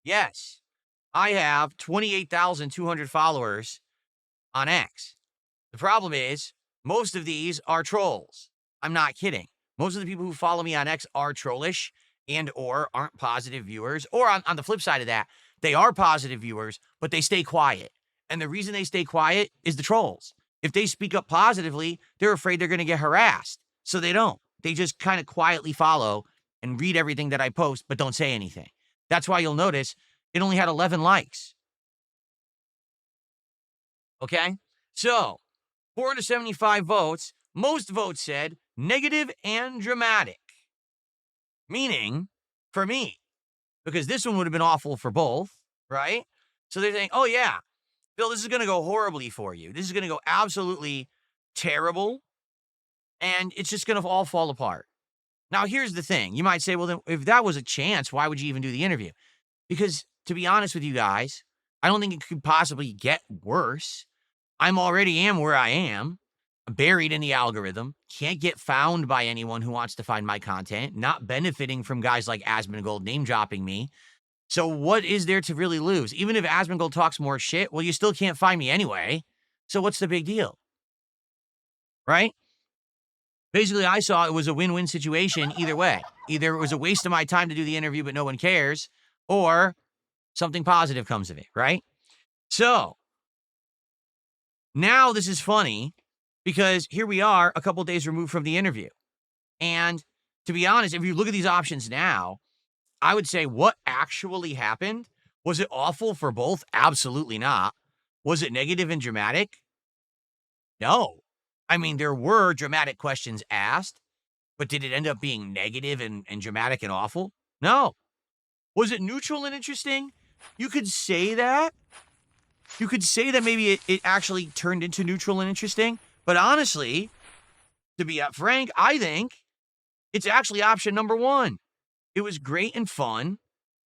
Yes. I have 28,200 followers on X. The problem is, most of these are trolls. I'm not kidding. Most of the people who follow me on X are trollish and or aren't positive viewers. Or on the flip side of that, they are positive viewers, but they stay quiet. And the reason they stay quiet is the trolls. If they speak up positively, they're afraid they're going to get harassed. So they don't. They just kind of quietly follow and read everything that I post, but don't say anything. That's why you'll notice it only had 11 likes. Okay? So, 475 votes, most votes said negative and dramatic. Meaning, for me, because this one would have been awful for both, right? So they're saying, oh yeah, Bill, this is going to go horribly for you. This is going to go absolutely terrible, and it's just going to all fall apart. Now, here's the thing. You might say, well, then, if that was a chance, why would you even do the interview? Because, to be honest with you guys, I don't think it could possibly get worse. I'm already am where I am, buried in the algorithm, can't get found by anyone who wants to find my content, not benefiting from guys like Asmongold name-dropping me. So what is there to really lose? Even if Asmongold talks more shit, well, you still can't find me anyway. So what's the big deal? Right? Basically, I saw it was a win-win situation either way. Either it was a waste of my time to do the interview, but no one cares, or something positive comes of it, right? So now this is funny because here we are a couple days removed from the interview. And to be honest, if you look at these options now, I would say what actually happened. Was it awful for both? Absolutely not. Was it negative and dramatic? No. I mean, there were dramatic questions asked, but did it end up being negative and dramatic and awful? No. Was it neutral and interesting? You could say that. You could say that maybe it actually turned into neutral and interesting. But honestly, to be frank, I think it's actually option number one. It was great and fun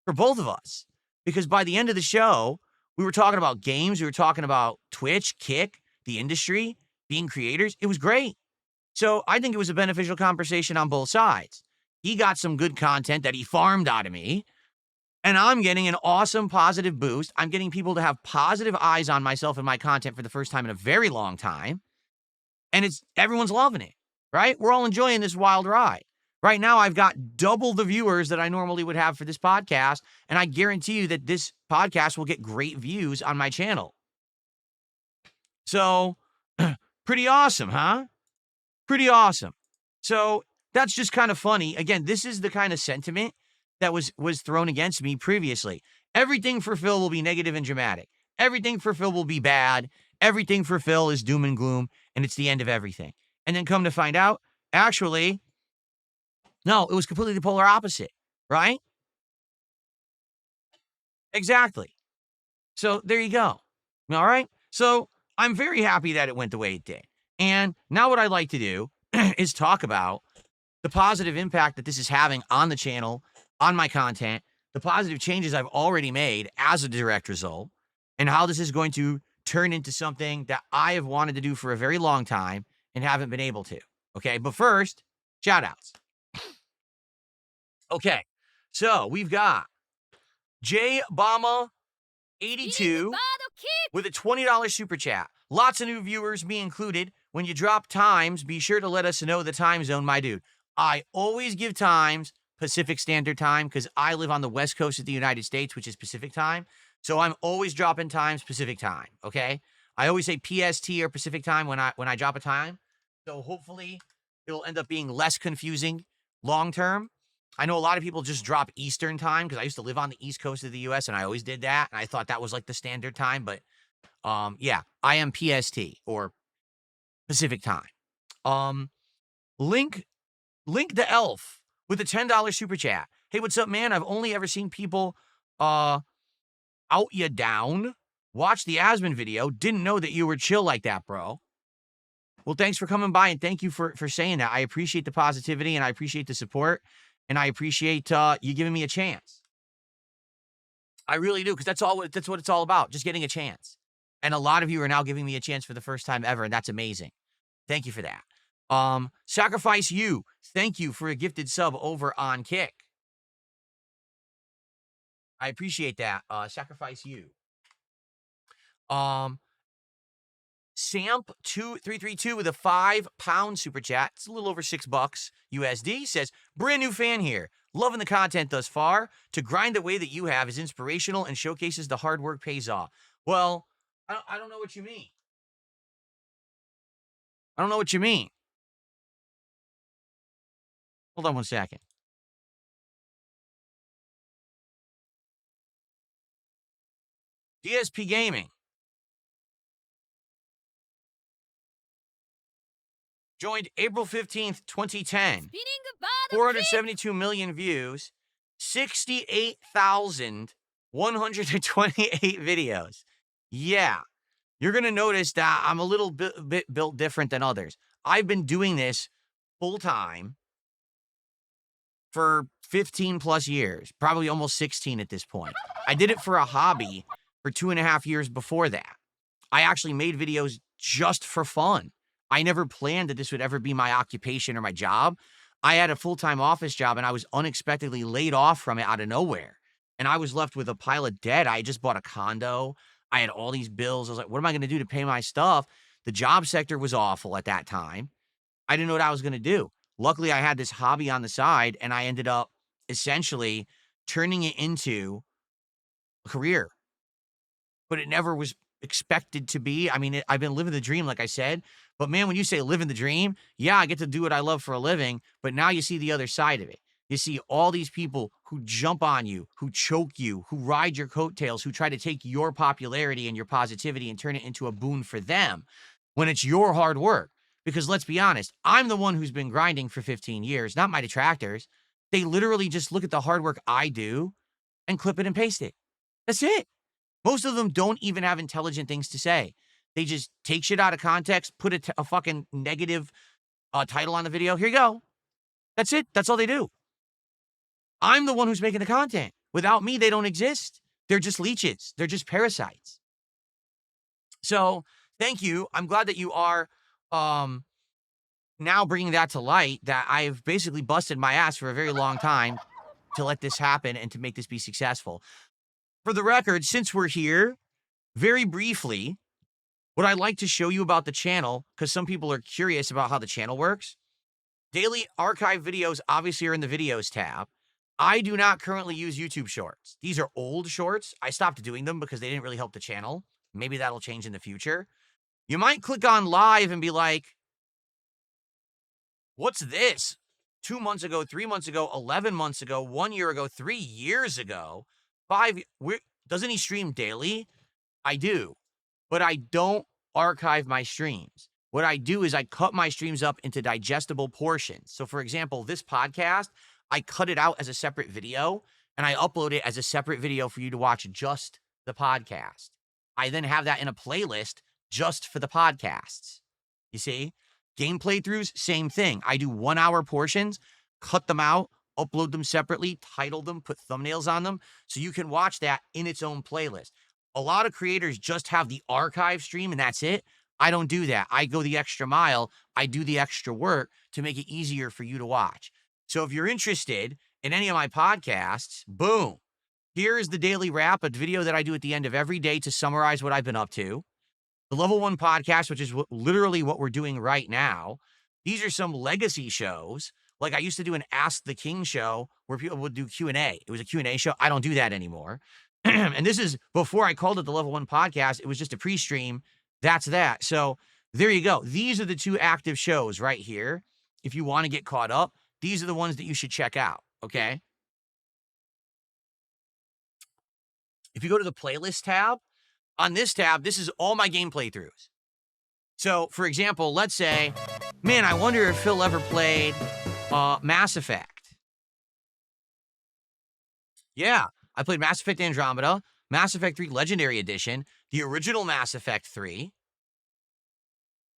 for both of us. Because by the end of the show, we were talking about games. We were talking about Twitch, Kick, the industry, being creators. It was great. So I think it was a beneficial conversation on both sides. He got some good content that he farmed out of me. And I'm getting an awesome positive boost. I'm getting people to have positive eyes on myself and my content for the first time in a very long time. And everyone's loving it, right? We're all enjoying this wild ride. Right now, I've got double the viewers that I normally would have for this podcast. And I guarantee you that this podcast will get great views on my channel. So, pretty awesome, huh? Pretty awesome. So, that's just kind of funny. Again, this is the kind of sentiment that was thrown against me previously. Everything for Phil will be negative and dramatic. Everything for Phil will be bad. Everything for Phil is doom and gloom, and it's the end of everything. And then come to find out, actually, no, it was completely the polar opposite, right? Exactly. So there you go. All right? So I'm very happy that it went the way it did. And now what I'd like to do is talk about the positive impact that this is having on the channel, on my content, the positive changes I've already made as a direct result, and how this is going to turn into something that I have wanted to do for a very long time and haven't been able to. Okay, but first, shout outs. Okay, so we've got J Bama 82 with a $20 super chat. Lots of new viewers, me included. When you drop times, be sure to let us know the time zone, my dude. I always give times Pacific Standard Time because I live on the West Coast of the United States, which is Pacific Time. So I'm always dropping times Pacific Time, okay? I always say PST or Pacific Time when I drop a time. So hopefully it'll end up being less confusing long term. I know a lot of people just drop Eastern Time because I used to live on the East Coast of the US and I always did that. And I thought that was like the standard time, but yeah, I am PST or Pacific Time. Link the Elf with a $10 super chat. Hey, what's up, man? I've only ever seen people out ya down. Watch the Asmon video. Didn't know that you were chill like that, bro. Well, thanks for coming by and thank you for saying that. I appreciate the positivity and I appreciate the support and I appreciate you giving me a chance. I really do, because that's what it's all about, just getting a chance. And a lot of you are now giving me a chance for the first time ever, and that's amazing. Thank you for that. Sacrifice You, thank you for a gifted sub over on Kick. I appreciate that. Sacrifice You. Samp2332 with a £5 super chat. It's a little over $6 USD. Says, brand new fan here. Loving the content thus far. To grind the way that you have is inspirational and showcases the hard work pays off. Well, I don't know what you mean. I don't know what you mean. Hold on one second. DSPGaming. Joined April 15th, 2010. 472 million views, 68,128 videos. Yeah, you're going to notice that I'm a little bit built different than others. I've been doing this full-time for 15 plus years, probably almost 16 at this point. I did it for a hobby for 2.5 years before that. I actually made videos just for fun. I never planned that this would ever be my occupation or my job. I had a full-time office job and I was unexpectedly laid off from it out of nowhere. And I was left with a pile of debt. I just bought a condo. I had all these bills. I was like, what am I going to do to pay my stuff? The job sector was awful at that time. I didn't know what I was going to do. Luckily, I had this hobby on the side and I ended up essentially turning it into a career. But it never was expected to be. I mean, I've been living the dream, like I said. But man, when you say living the dream, yeah, I get to do what I love for a living. But now you see the other side of it. You see all these people who jump on you, who choke you, who ride your coattails, who try to take your popularity and your positivity and turn it into a boon for them when it's your hard work. Because let's be honest, I'm the one who's been grinding for 15 years, not my detractors. They literally just look at the hard work I do and clip it and paste it. That's it. Most of them don't even have intelligent things to say. They just take shit out of context, put a fucking negative title on the video. Here you go. That's it. That's all they do. I'm the one who's making the content. Without me, they don't exist. They're just leeches. They're just parasites. So thank you. I'm glad that you are now bringing that to light, that I've basically busted my ass for a very long time to let this happen and to make this be successful. For the record, since we're here, very briefly, what I'd like to show you about the channel, because some people are curious about how the channel works. Daily archive videos obviously are in the videos tab. I do not currently use YouTube shorts. These are old shorts. I stopped doing them because they didn't really help the channel. Maybe that'll change in the future. You might click on live and be like, what's this? 2 months ago, 3 months ago, 11 months ago, 1 year ago, 3 years ago, 5. Doesn't he stream daily? I do, but I don't archive my streams. What I do is I cut my streams up into digestible portions. So for example, this podcast, I cut it out as a separate video and I upload it as a separate video for you to watch just the podcast. I then have that in a playlist just for the podcasts. You see? Game playthroughs, same thing. I do 1 hour portions, cut them out, upload them separately, title them, put thumbnails on them, so you can watch that in its own playlist. A lot of creators just have the archive stream and that's it. I don't do that. I go the extra mile. I do the extra work to make it easier for you to watch. So if you're interested in any of my podcasts, boom, here's the daily wrap, a video that I do at the end of every day to summarize what I've been up to. The Level 1 podcast, which is literally what we're doing right now. These are some legacy shows. Like I used to do an Ask the King show where people would do Q&A. It was a Q&A show. I don't do that anymore. And this is before I called it the Level 1 podcast. It was just a pre-stream. That's that. So there you go. These are the 2 active shows right here. If you want to get caught up, these are the ones that you should check out. Okay. If you go to the playlist tab, on this tab, this is all my game playthroughs. So for example, let's say, man, I wonder if Phil ever played Mass Effect. Yeah, I played Mass Effect Andromeda, Mass Effect 3 Legendary Edition, the original Mass Effect 3,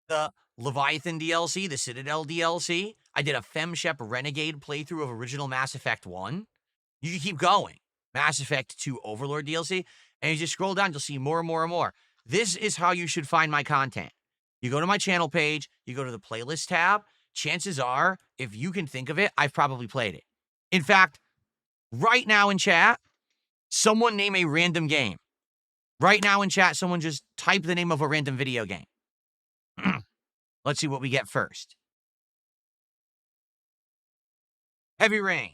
the Leviathan DLC, the Citadel DLC. I did a FemShep Renegade playthrough of original Mass Effect 1. You can keep going. Mass Effect 2 Overlord DLC, and you just scroll down, you'll see more and more and more. This is how you should find my content. You go to my channel page, you go to the playlist tab, chances are, if you can think of it, I've probably played it. In fact, right now in chat, someone name a random game. Right now in chat, someone just type the name of a random video game. Let's see what we get first. Heavy Rain.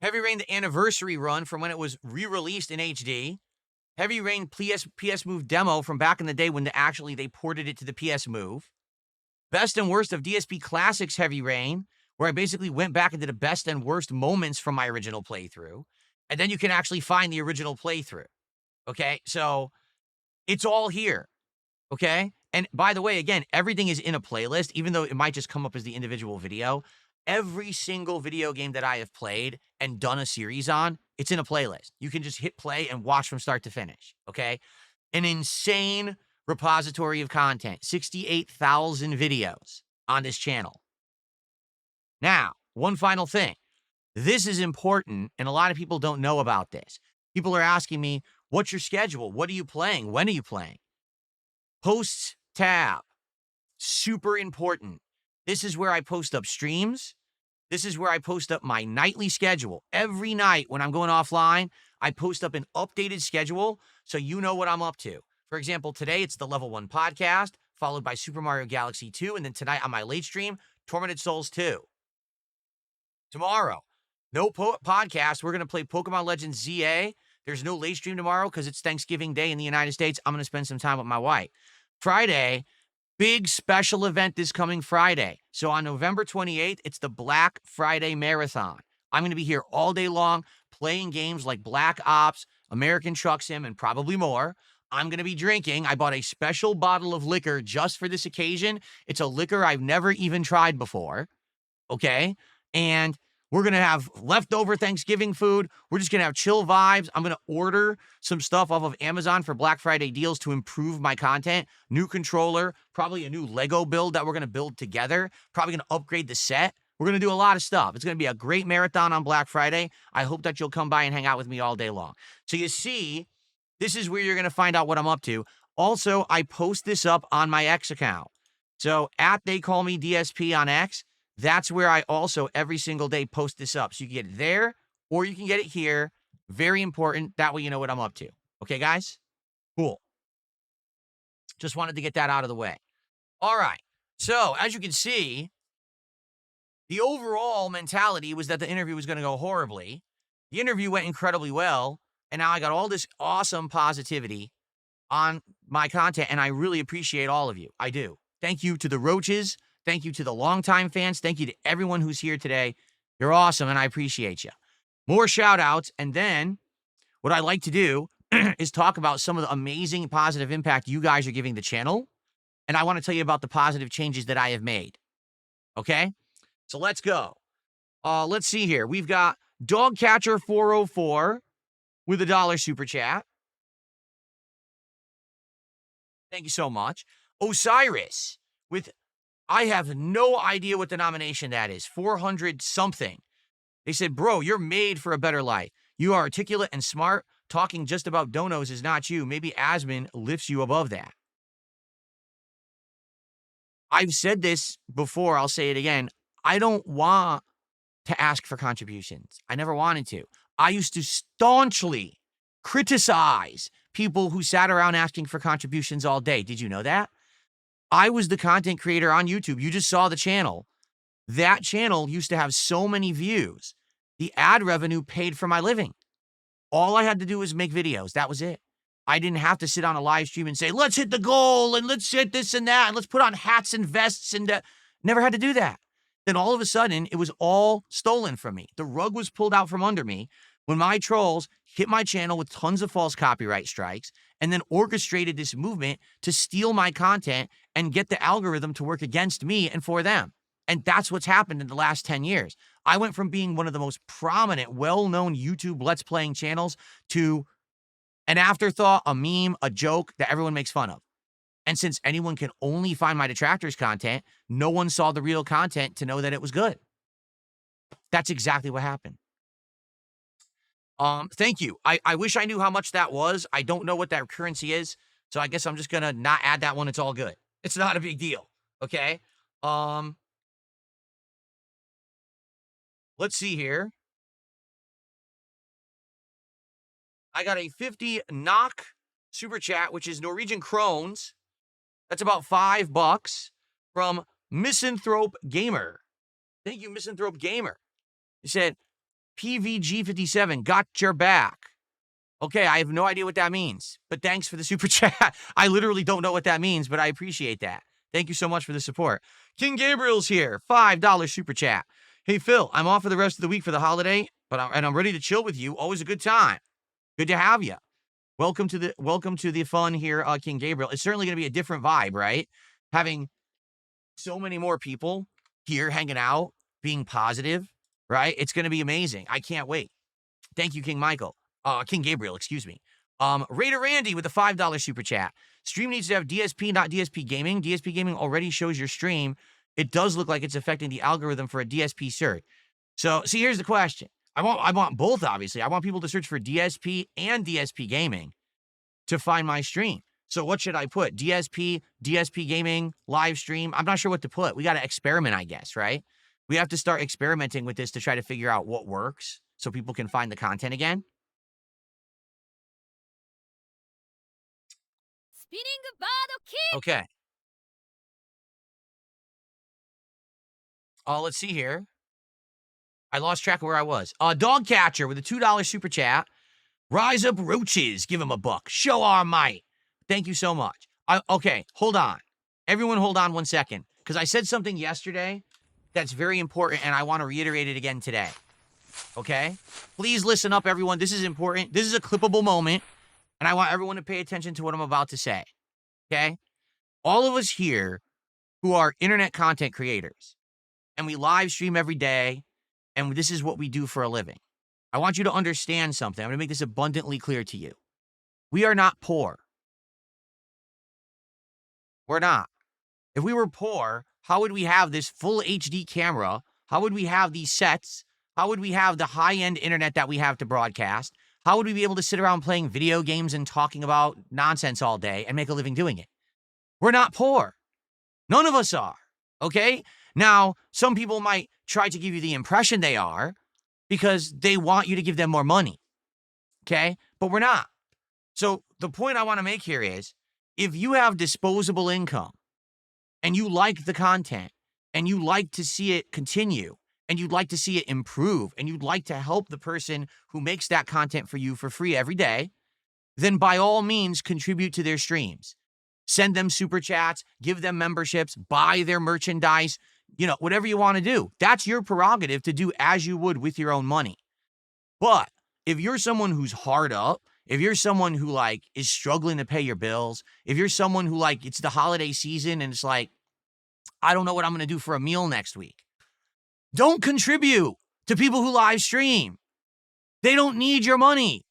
Heavy Rain, the anniversary run from when it was re-released in HD. Heavy Rain PS Move demo from back in the day when they ported it to the PS Move. Best and worst of DSP Classics Heavy Rain, where I basically went back and did a best and worst moments from my original playthrough. And then you can actually find the original playthrough. Okay, so it's all here. Okay, and by the way, again, everything is in a playlist, even though it might just come up as the individual video. Every single video game that I have played and done a series on, it's in a playlist. You can just hit play and watch from start to finish, okay? An insane repository of content, 68,000 videos on this channel. Now, one final thing. This is important, and a lot of people don't know about this. People are asking me, what's your schedule? What are you playing? When are you playing? Posts tab, super important. This is where I post up streams. This is where I post up my nightly schedule. Every night when I'm going offline, I post up an updated schedule so you know what I'm up to. For example, today it's the Level 1 podcast, followed by Super Mario Galaxy 2, and then tonight on my late stream, Tormented Souls 2. Tomorrow, no podcast. We're going to play Pokemon Legends ZA. There's no late stream tomorrow because it's Thanksgiving Day in the United States. I'm going to spend some time with my wife. Friday, big special event this coming Friday. So on November 28th, it's the Black Friday Marathon. I'm going to be here all day long playing games like Black Ops, American Truck Sim, and probably more. I'm going to be drinking. I bought a special bottle of liquor just for this occasion. It's a liquor I've never even tried before. Okay? And we're going to have leftover Thanksgiving food. We're just going to have chill vibes. I'm going to order some stuff off of Amazon for Black Friday deals to improve my content. New controller, probably a new Lego build that we're going to build together. Probably going to upgrade the set. We're going to do a lot of stuff. It's going to be a great marathon on Black Friday. I hope that you'll come by and hang out with me all day long. So you see, this is where you're going to find out what I'm up to. Also, I post this up on my X account. So at They Call Me DSP on X, that's where I also every single day post this up. So you can get it there or you can get it here. Very important. That way you know what I'm up to. Okay, guys? Cool. Just wanted to get that out of the way. All right. So as you can see, the overall mentality was that the interview was going to go horribly. The interview went incredibly well. And now I got all this awesome positivity on my content. And I really appreciate all of you. I do. Thank you to the Roaches. Thank you to the longtime fans. Thank you to everyone who's here today. You're awesome, and I appreciate you. More shout-outs, and then what I like to do is talk about some of the amazing positive impact you guys are giving the channel, and I want to tell you about the positive changes that I have made. Okay? So let's go. Let's see here. We've got Dogcatcher404 with a $1 super chat. Thank you so much. Osiris with... I have no idea what denomination that is. 400 something. They said, bro, you're made for a better life. You are articulate and smart. Talking just about donos is not you. Maybe Asmon lifts you above that. I've said this before. I'll say it again. I don't want to ask for contributions. I never wanted to. I used to staunchly criticize people who sat around asking for contributions all day. Did you know that? I was the content creator on YouTube. You just saw the channel. That channel used to have so many views. The ad revenue paid for my living. All I had to do was make videos. That was it. I didn't have to sit on a live stream and say, let's hit the goal and let's hit this and that and let's put on hats and vests and never had to do that. Then all of a sudden, it was all stolen from me. The rug was pulled out from under me when my trolls hit my channel with tons of false copyright strikes and then orchestrated this movement to steal my content and get the algorithm to work against me and for them. And that's what's happened in the last 10 years. I went from being one of the most prominent, well-known YouTube Let's Playing channels to an afterthought, a meme, a joke that everyone makes fun of. And since anyone can only find my detractors content, no one saw the real content to know that it was good. That's exactly what happened. Thank you. I wish I knew how much that was. I don't know what that currency is, so I guess I'm just gonna not add that one. It's all good. It's not a big deal. Okay. Um, let's see here. I got a 50 knock super chat, which is Norwegian krones. That's about $5 from Misanthrope Gamer. Thank you, Misanthrope Gamer. He said, PVG57, got your back. Okay, I have no idea what that means, but thanks for the super chat. I literally don't know what that means, but I appreciate that. Thank you so much for the support. King Gabriel's here, $5 super chat. Hey, Phil, I'm off for the rest of the week for the holiday, and I'm ready to chill with you. Always a good time. Good to have you. Welcome to the fun here, King Gabriel. It's certainly going to be a different vibe, right? Having so many more people here hanging out, being positive, right? It's going to be amazing. I can't wait. Thank you, King Gabriel, excuse me. Raider Randy with a $5 super chat. Stream needs to have DSP, not DSP Gaming. DSP Gaming already shows your stream. It does look like it's affecting the algorithm for a DSP search. So, see, here's the question. I want both, obviously. I want people to search for DSP and DSP Gaming to find my stream. So what should I put? DSP Gaming, live stream? I'm not sure what to put. We got to experiment, I guess, right? We have to start experimenting with this to try to figure out what works so people can find the content again. Okay. Let's see here. I lost track of where I was. Dog Catcher with a $2 super chat. Rise up roaches. Give him a buck. Show our might. Thank you so much. Okay, hold on. Everyone hold on 1 second. Because I said something yesterday that's very important, and I want to reiterate it again today. Okay? Please listen up, everyone. This is important. This is a clippable moment, and I want everyone to pay attention to what I'm about to say. Okay? All of us here who are internet content creators, and we live stream every day, and this is what we do for a living. I want you to understand something. I'm going to make this abundantly clear to you. We are not poor. We're not. If we were poor, how would we have this full HD camera? How would we have these sets? How would we have the high-end internet that we have to broadcast? How would we be able to sit around playing video games and talking about nonsense all day and make a living doing it? We're not poor. None of us are, okay? Now, some people might try to give you the impression they are because they want you to give them more money, okay? But we're not. So the point I want to make here is, if you have disposable income and you like the content and you like to see it continue and you'd like to see it improve and you'd like to help the person who makes that content for you for free every day, then by all means contribute to their streams. Send them super chats, give them memberships, buy their merchandise, whatever you want to do. That's your prerogative to do as you would with your own money. But if you're someone who's hard up, if you're someone who is struggling to pay your bills, if you're someone who it's the holiday season and it's I don't know what I'm going to do for a meal next week, don't contribute to people who live stream. They don't need your money,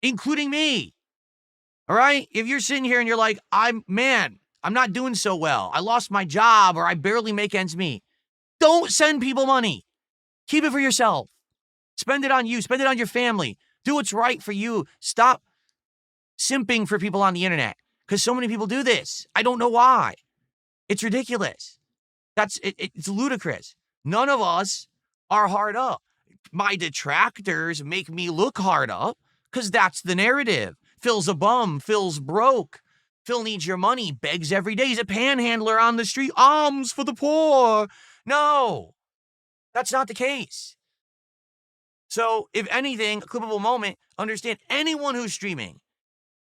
including me. All right? If you're sitting here and you're I'm not doing so well. I lost my job or I barely make ends meet. Don't send people money. Keep it for yourself. Spend it on you. Spend it on your family. Do what's right for you. Stop simping for people on the internet because so many people do this. I don't know why. It's ridiculous. It's ludicrous. None of us are hard up. My detractors make me look hard up because that's the narrative. Phil's a bum. Phil's broke. Phil needs your money. Begs every day. He's a panhandler on the street. Alms for the poor. No, that's not the case. So, if anything, a clippable moment, understand anyone who's streaming,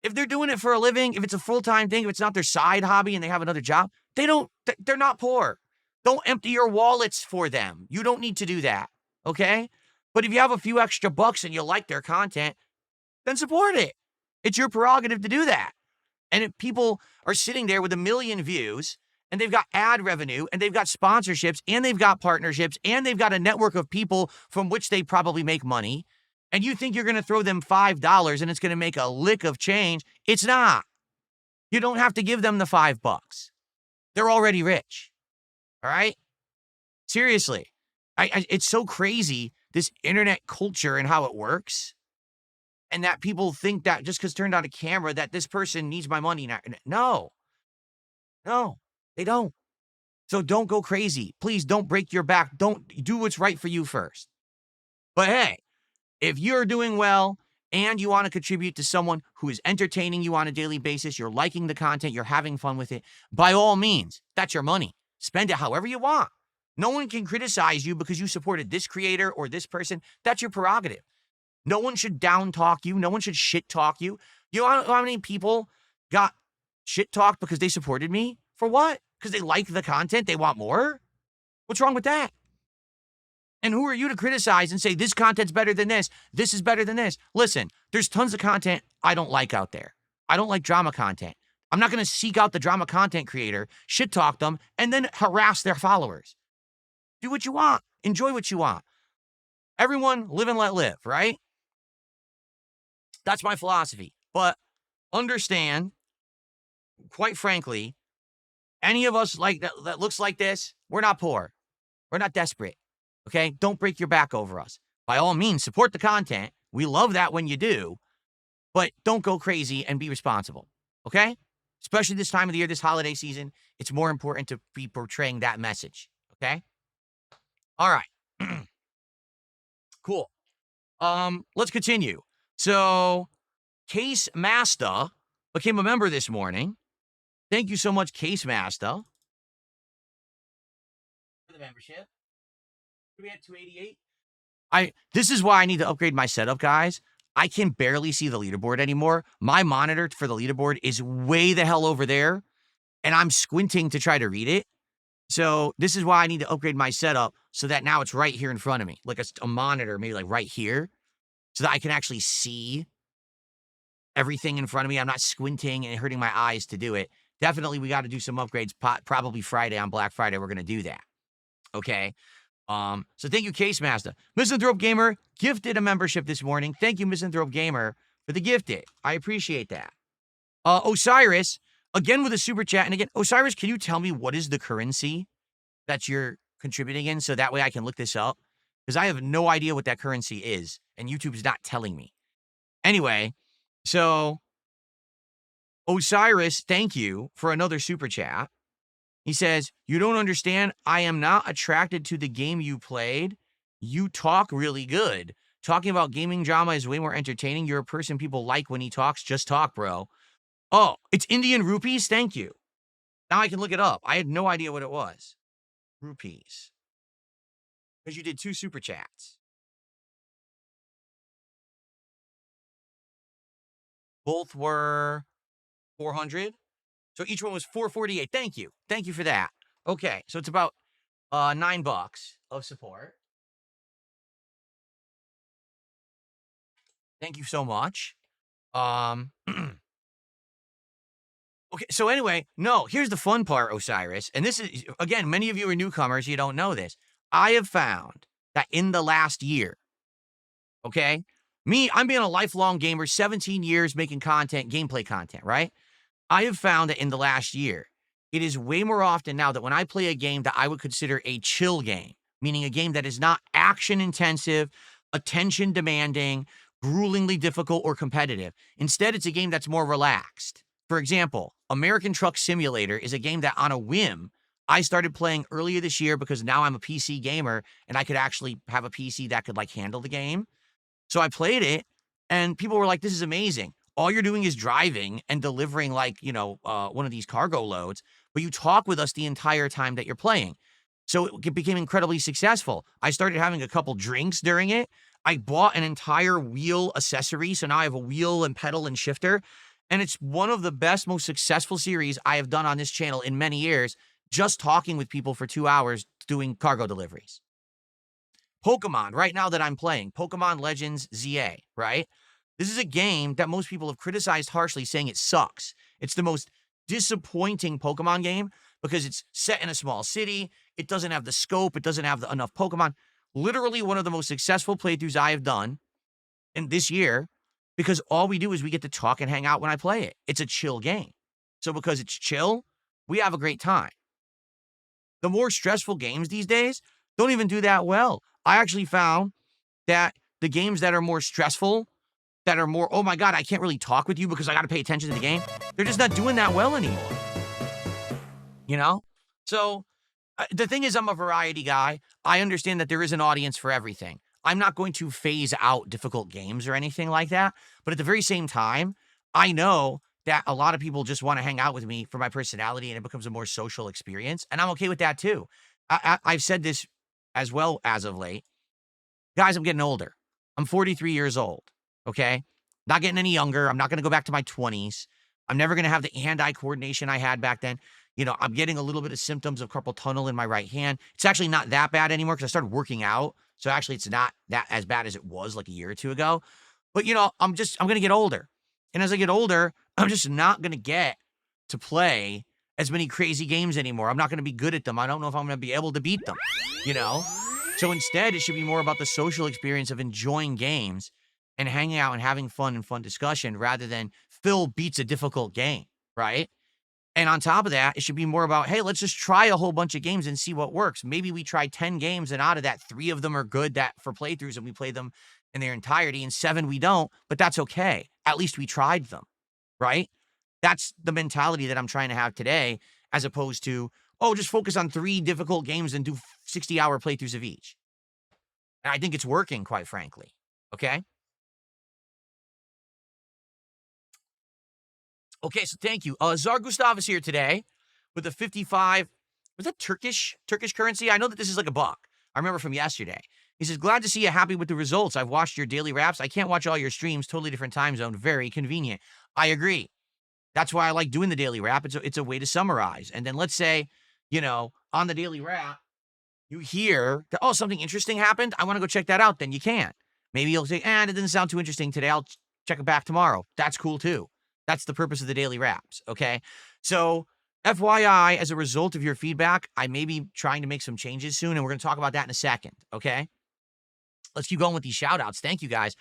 if they're doing it for a living, if it's a full-time thing, if it's not their side hobby and they have another job, they're not poor. Don't empty your wallets for them. You don't need to do that, okay? But if you have a few extra bucks and you like their content, then support it. It's your prerogative to do that. And if people are sitting there with 1 million views and they've got ad revenue and they've got sponsorships and they've got partnerships and they've got a network of people from which they probably make money, and you think you're going to throw them $5 and it's going to make a lick of change, it's not. You don't have to give them the $5. They're already rich. All right? Seriously. It's so crazy, this internet culture and how it works. And that people think that just because turned on a camera that this person needs my money. No. They don't. So don't go crazy. Please don't break your back. Don't do what's right for you first. But hey, if you're doing well and you want to contribute to someone who is entertaining you on a daily basis, you're liking the content, you're having fun with it, by all means, that's your money. Spend it however you want. No one can criticize you because you supported this creator or this person. That's your prerogative. No one should down talk you. No one should shit talk you. You know how many people got shit talked because they supported me? For what? Because they like the content? They want more? What's wrong with that? And who are you to criticize and say this content's better than this is better than this? Listen, there's tons of content I don't like out there. I don't like drama content. I'm not going to seek out the drama content creator, shit talk them, and then harass their followers. Do what you want. Enjoy what you want. Everyone live and let live, right? That's my philosophy. But understand, quite frankly, any of us like that looks like this, we're not poor. We're not desperate. Okay? Don't break your back over us. By all means, support the content. We love that when you do, but don't go crazy and be responsible. Okay? Especially this time of the year, this holiday season, it's more important to be portraying that message. Okay? All right. Cool. Let's continue. So, Case Master became a member this morning. Thank you so much, Case Master, for the membership. We at 288. This is why I need to upgrade my setup, guys. I can barely see the leaderboard anymore. My monitor for the leaderboard is way the hell over there, and I'm squinting to try to read it. So this is why I need to upgrade my setup so that now it's right here in front of me, like a monitor, maybe like right here, so that I can actually see everything in front of me. I'm not squinting and hurting my eyes to do it. Definitely, we got to do some upgrades. Probably Friday, on Black Friday, we're going to do that. Okay? So thank you, Case Master. Misanthrope Gamer gifted a membership this morning. Thank you, Misanthrope Gamer, for the gifted. I appreciate that. Osiris, again with a super chat. And again, Osiris, can you tell me what is the currency that you're contributing in so that way I can look this up? Because I have no idea what that currency is, and YouTube's not telling me. Anyway, so Osiris, thank you for another super chat. He says, you don't understand. I am not attracted to the game you played. You talk really good. Talking about gaming drama is way more entertaining. You're a person people like when he talks. Just talk, bro. Oh, it's Indian rupees? Thank you. Now I can look it up. I had no idea what it was. Rupees. Because you did 2 super chats. Both were 400. So each one was 448. Thank you. Thank you for that. Okay, so it's about $9 of support. Thank you so much. Okay, so anyway, no, here's the fun part, Osiris. And this is, again, many of you are newcomers, you don't know this. I have found that in the last year, okay, I'm being a lifelong gamer, 17 years making content, gameplay content, right? I have found that in the last year, it is way more often now that when I play a game that I would consider a chill game, meaning a game that is not action intensive, attention demanding, gruelingly difficult, or competitive. Instead, it's a game that's more relaxed. For example, American Truck Simulator is a game that on a whim, I started playing earlier this year because now I'm a PC gamer and I could actually have a PC that could like handle the game. So I played it and people were like, this is amazing. All you're doing is driving and delivering like, one of these cargo loads, but you talk with us the entire time that you're playing. So it became incredibly successful. I started having a couple drinks during it. I bought an entire wheel accessory. So now I have a wheel and pedal and shifter. And it's one of the best, most successful series I have done on this channel in many years, just talking with people for 2 hours doing cargo deliveries. Pokemon, right now that I'm playing, Pokemon Legends ZA, right? This is a game that most people have criticized harshly, saying it sucks. It's the most disappointing Pokemon game because it's set in a small city. It doesn't have the scope. It doesn't have enough Pokemon. Literally one of the most successful playthroughs I have done in this year because all we do is we get to talk and hang out when I play it. It's a chill game. So because it's chill, we have a great time. The more stressful games these days don't even do that well. I actually found that the games that are more stressful, that are more, oh my God, I can't really talk with you because I got to pay attention to the game, they're just not doing that well anymore. You know? So the thing is, I'm a variety guy. I understand that there is an audience for everything. I'm not going to phase out difficult games or anything like that. But at the very same time, I know that a lot of people just want to hang out with me for my personality and it becomes a more social experience. And I'm okay with that too. I've said this as well as of late. Guys, I'm getting older. I'm 43 years old. Okay. Not getting any younger. I'm not going to go back to my 20s. I'm never going to have the hand eye coordination I had back then. I'm getting a little bit of symptoms of carpal tunnel in my right hand. It's actually not that bad anymore because I started working out. So actually, it's not that as bad as it was like a year or two ago. But, I'm going to get older. And as I get older, I'm just not going to get to play as many crazy games anymore. I'm not going to be good at them. I don't know if I'm going to be able to beat them, you know? So instead, it should be more about the social experience of enjoying games and hanging out and having fun and fun discussion rather than Phil beats a difficult game, right? And on top of that, it should be more about, hey, let's just try a whole bunch of games and see what works. Maybe we try 10 games and out of that, 3 of them are good that for playthroughs and we play them in their entirety and 7 we don't, but that's okay. At least we tried them, right? That's the mentality that I'm trying to have today as opposed to, oh, just focus on 3 difficult games and do 60-hour playthroughs of each. And I think it's working, quite frankly. Okay? Okay, so thank you. Czar Gustav is here today with a 55. Was that Turkish currency? I know that this is like a buck. I remember from yesterday. He says, glad to see you happy with the results. I've watched your daily wraps. I can't watch all your streams. Totally different time zone. Very convenient. I agree. That's why I like doing the daily wrap. It's a way to summarize. And then let's say, on the daily wrap, you hear that, oh, something interesting happened. I want to go check that out. Then you can. Maybe you'll say, it didn't sound too interesting today. I'll check it back tomorrow. That's cool too. That's the purpose of the daily wraps. Okay. So FYI, as a result of your feedback, I may be trying to make some changes soon. And we're going to talk about that in a second. Okay. Let's keep going with these shout outs. Thank you guys.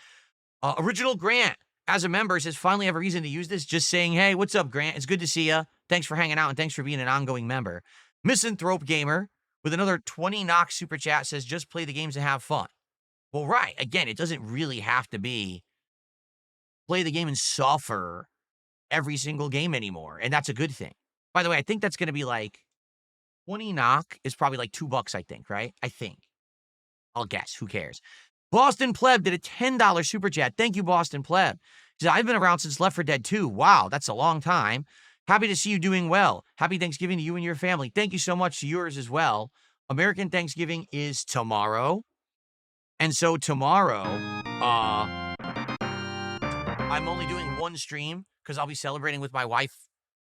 Original Grant, as a member, says, finally have a reason to use this. Just saying, hey, what's up, Grant? It's good to see you. Thanks for hanging out and thanks for being an ongoing member. Misanthrope Gamer with another 20 knock super chat says, just play the games and have fun. Well, right. Again, it doesn't really have to be play the game and suffer every single game anymore. And that's a good thing. By the way, I think that's going to be like 20 knock is probably like $2, I think, right? I think. I'll guess. Who cares? Boston Pleb did a $10 super chat. Thank you, Boston Pleb. He said, I've been around since Left 4 Dead 2. Wow, that's a long time. Happy to see you doing well. Happy Thanksgiving to you and your family. Thank you so much to yours as well. American Thanksgiving is tomorrow. And so tomorrow, I'm only doing one stream because I'll be celebrating with my wife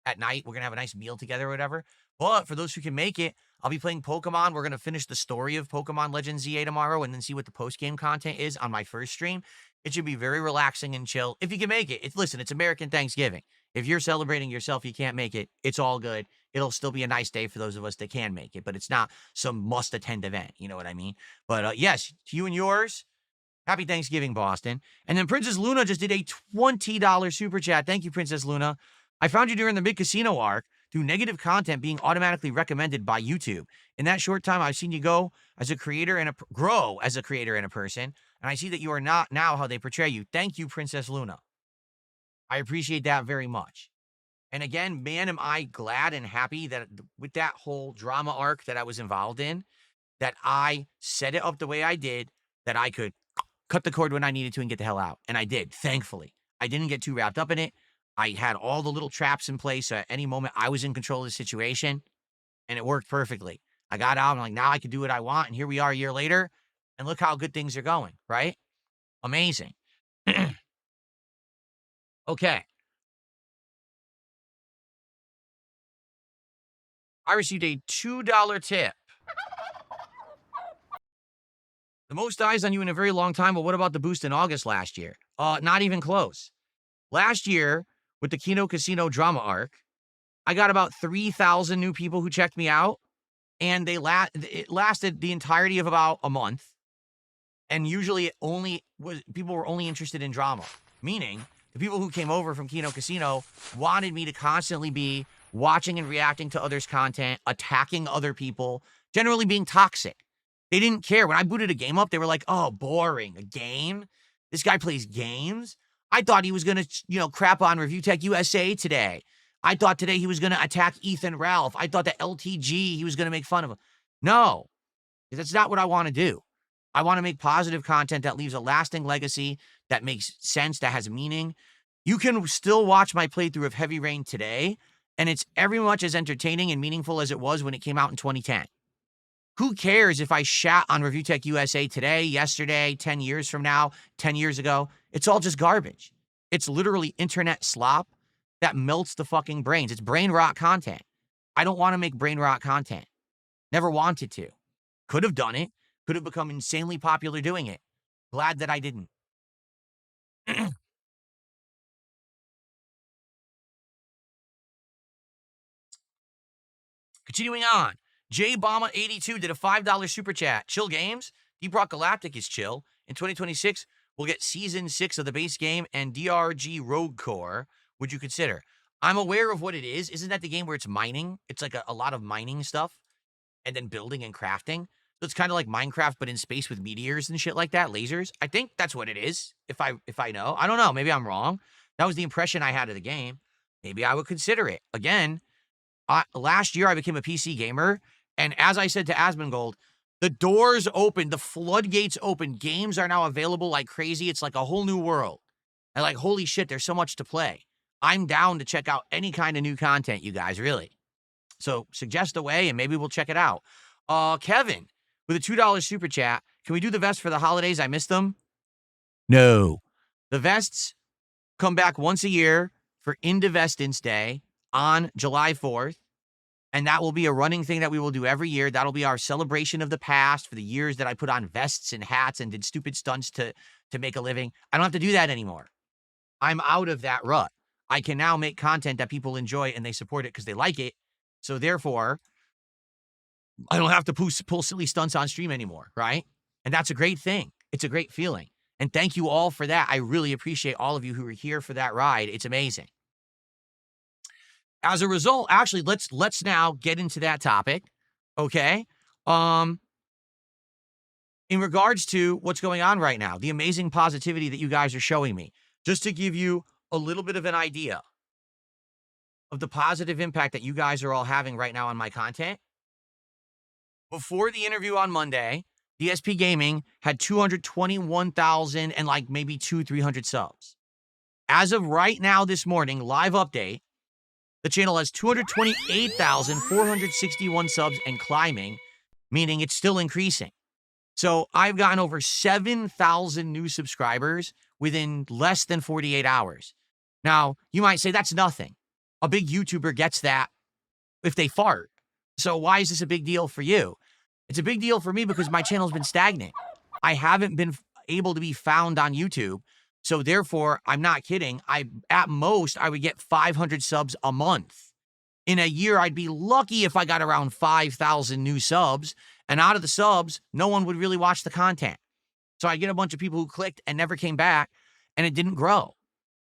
at night. We're going to have a nice meal together or whatever. But for those who can make it, I'll be playing Pokemon. We're going to finish the story of Pokemon Legends ZA tomorrow and then see what the post-game content is on my first stream. It should be very relaxing and chill. If you can make it. Listen, it's American Thanksgiving. If you're celebrating yourself, you can't make it. It's all good. It'll still be a nice day for those of us that can make it, but it's not some must-attend event. You know what I mean? But yes, to you and yours, happy Thanksgiving, Boston. And then Princess Luna just did a $20 super chat. Thank you, Princess Luna. I found you during the mid-casino arc through negative content being automatically recommended by YouTube. In that short time, I've seen you grow as a creator and a person, and I see that you are not now how they portray you. Thank you, Princess Luna. I appreciate that very much. And again, man, am I glad and happy that with that whole drama arc that I was involved in, that I set it up the way I did, that I could cut the cord when I needed to and get the hell out. And I did, thankfully. I didn't get too wrapped up in it. I had all the little traps in place. So at any moment, I was in control of the situation, and it worked perfectly. I got out. I'm like, now I can do what I want. And here we are a year later, and look how good things are going, right? Amazing. Okay. I received a $2 tip. The most eyes on you in a very long time, but what about the boost in August last year? Not even close. Last year, with the Kino Casino drama arc, I got about 3,000 new people who checked me out, and it lasted the entirety of about a month. And usually people were only interested in drama, meaning the people who came over from Kino Casino wanted me to constantly be watching and reacting to others' content, attacking other people, generally being toxic. They didn't care. When I booted a game up, they were like, oh, boring. A game? This guy plays games? I thought he was going to, crap on Review Tech USA today. I thought today he was going to attack Ethan Ralph. I thought that LTG, he was going to make fun of him. No, that's not what I want to do. I want to make positive content that leaves a lasting legacy, that makes sense, that has meaning. You can still watch my playthrough of Heavy Rain today, and it's every much as entertaining and meaningful as it was when it came out in 2010. Who cares if I shat on Review Tech USA today, yesterday, 10 years from now, 10 years ago? It's all just garbage. It's literally internet slop that melts the fucking brains. It's brain rot content. I don't want to make brain rot content. Never wanted to. Could have done it. Could have become insanely popular doing it. Glad that I didn't. Continuing on. J Bama 82 did a $5 super chat. Chill games. Deep Rock Galactic is chill. In 2026, we'll get Season 6 of the base game and DRG Rogue Core. Would you consider? I'm aware of what it is. Isn't that the game where it's mining? It's like a lot of mining stuff and then building and crafting. So it's kind of like Minecraft, but in space with meteors and shit like that, lasers. I think that's what it is, if I know. I don't know. Maybe I'm wrong. That was the impression I had of the game. Maybe I would consider it. Again, last year I became a PC gamer, and as I said to Asmongold, the doors open, the floodgates open. Games are now available like crazy. It's like a whole new world. And like, holy shit, there's so much to play. I'm down to check out any kind of new content, you guys, really. So suggest a way, and maybe we'll check it out. Kevin, with a $2 super chat, can we do the vest for the holidays? I missed them. No. The vests come back once a year for Indivestance Day on July 4th. And that will be a running thing that we will do every year. That'll be our celebration of the past for the years that I put on vests and hats and did stupid stunts to make a living. I don't have to do that anymore. I'm out of that rut. I can now make content that people enjoy and they support it because they like it. So therefore, I don't have to pull silly stunts on stream anymore, right? And that's a great thing. It's a great feeling. And thank you all for that. I really appreciate all of you who are here for that ride. It's amazing. As a result, actually, let's now get into that topic, okay? In regards to what's going on right now, the amazing positivity that you guys are showing me, just to give you a little bit of an idea of the positive impact that you guys are all having right now on my content. Before the interview on Monday, DSPGaming had 221,000 and like maybe 300 subs. As of right now this morning, live update, the channel has 228,461 subs and climbing, meaning it's still increasing. So I've gotten over 7,000 new subscribers within less than 48 hours. Now, you might say that's nothing. A big YouTuber gets that if they fart. So why is this a big deal for you? It's a big deal for me because my channel's been stagnant. I haven't been able to be found on YouTube. So therefore, I'm not kidding. At most, I would get 500 subs a month. In a year, I'd be lucky if I got around 5,000 new subs. And out of the subs, no one would really watch the content. So I get a bunch of people who clicked and never came back, and it didn't grow.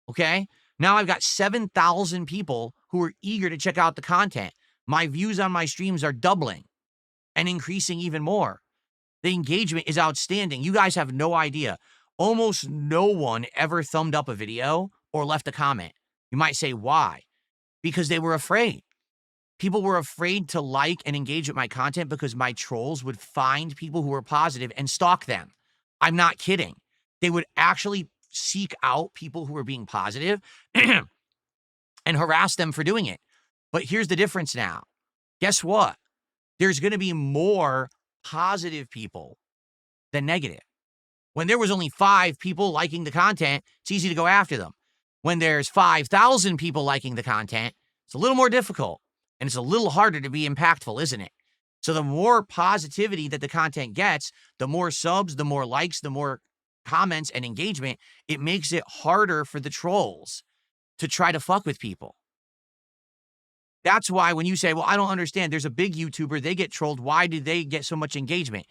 Okay? Now I've got 7,000 people who are eager to check out the content. My views on my streams are doubling and increasing even more. The engagement is outstanding. You guys have no idea. Almost no one ever thumbed up a video or left a comment. You might say, why? Because they were afraid. People were afraid to like and engage with my content because my trolls would find people who were positive and stalk them. I'm not kidding. They would actually seek out people who were being positive and harass them for doing it. But here's the difference now. Guess what? There's going to be more positive people than negative. When there was only 5 people liking the content, it's easy to go after them. When there's 5,000 people liking the content, it's a little more difficult, and it's a little harder to be impactful, isn't it? So the more positivity that the content gets, the more subs, the more likes, the more comments and engagement, it makes it harder for the trolls to try to fuck with people. That's why when you say, well, I don't understand, there's a big YouTuber, they get trolled, why did they get so much engagement?